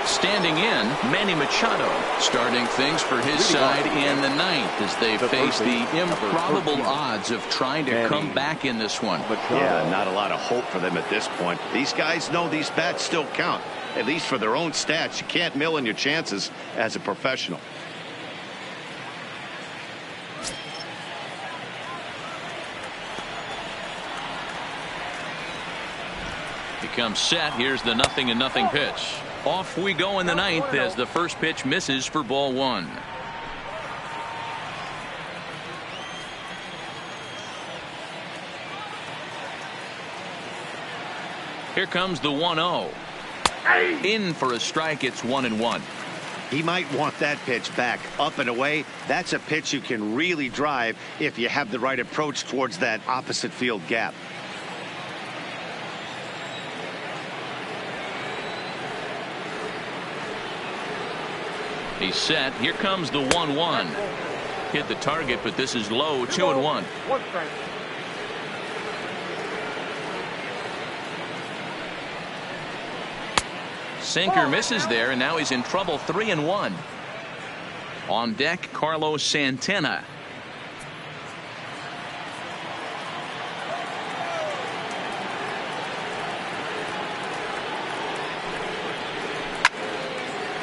Standing in, Manny Machado, starting things for his side in the ninth as they face the improbable odds of trying to come back in this one. Yeah, not a lot of hope for them at this point. These guys know these bats still count, at least for their own stats. You can't mill in your chances as a professional. He comes set. Here's the 0-0 pitch. Off we go in the ninth as the first pitch misses for ball one. Here comes the 1-0. In for a strike. It's 1-1. He might want that pitch back up and away. That's a pitch you can really drive if you have the right approach towards that opposite field gap. He's set. Here comes the 1-1. Hit the target, but this is low. 2-1. Sinker misses there, and now he's in trouble. 3-1. On deck, Carlos Santana.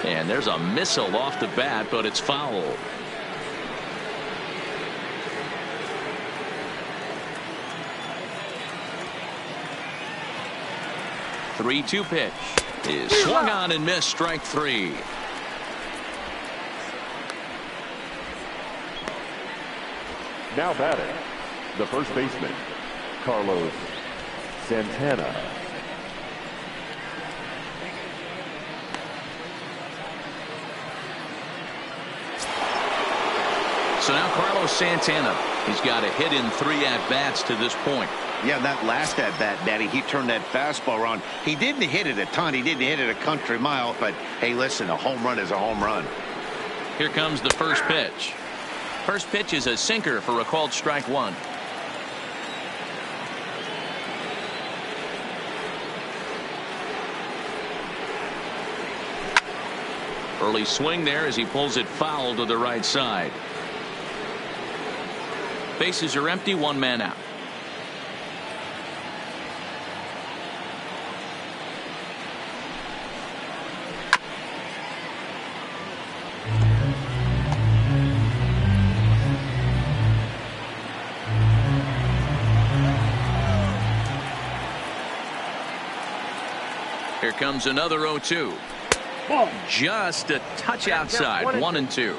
And there's a missile off the bat, but it's foul. 3-2 pitch is swung on and missed. Strike 3. Now batting, the first baseman, Carlos Santana. So now Carlos Santana. He's got a hit in 3 at-bats to this point. Yeah, that last at-bat, Daddy, he turned that fastball around. He didn't hit it a ton. He didn't hit it a country mile. But, hey, listen, a home run is a home run. Here comes the first pitch. First pitch is a sinker for a called strike 1. Early swing there as he pulls it foul to the right side. Bases are empty, 1 man out. Here comes another 0-2. Just a touch outside. 1-2.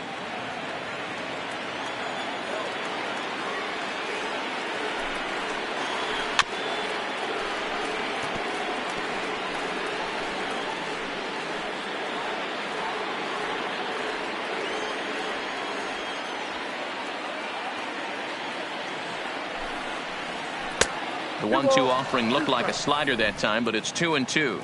The 1-2 offering looked like a slider that time, but it's 2-2.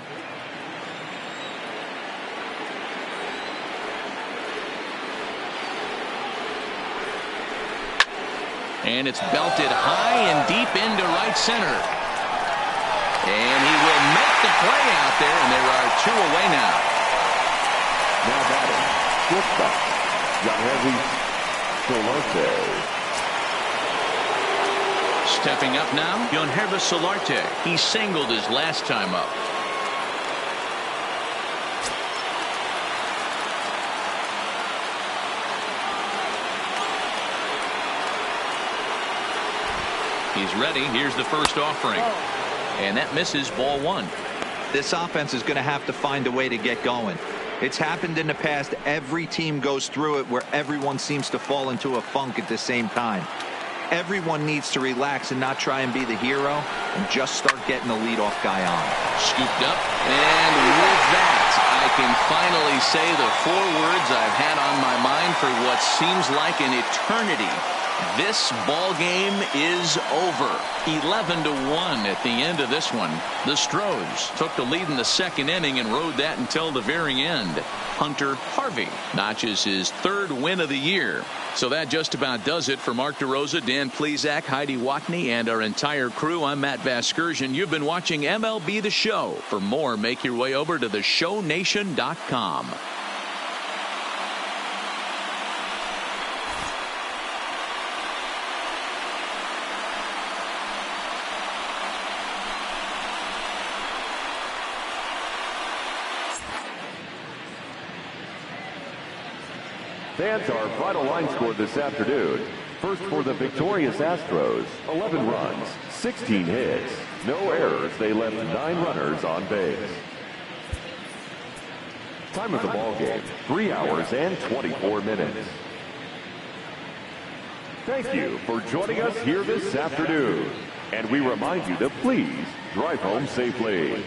And it's belted high and deep into right center. And he will make the play out there, and there are 2 away now. Now batting, shortstop, Yankees Solarte. Stepping up now, Yankees Solarte. He singled his last time up. He's ready. Here's the first offering. And that misses, ball 1. This offense is going to have to find a way to get going. It's happened in the past. Every team goes through it where everyone seems to fall into a funk at the same time. Everyone needs to relax and not try and be the hero and just start getting the leadoff guy on. Scooped up, and with that, I can finally say the 4 words I've had on my mind for what seems like an eternity. This ball game is over. 11-1 at the end of this one. The Astros took the lead in the 2nd inning and rode that until the very end. Hunter Harvey notches his 3rd win of the year. So that just about does it for Mark DeRosa, Dan Plesac, Heidi Watney, and our entire crew. I'm Matt Vasgersian. You've been watching MLB The Show. For more, make your way over to theshownation.com. Fans, our final line score this afternoon. First for the victorious Astros, 11 runs, 16 hits, no errors. They left 9 runners on base. Time of the ball game, 3 hours and 24 minutes. Thank you for joining us here this afternoon. And we remind you to please drive home safely.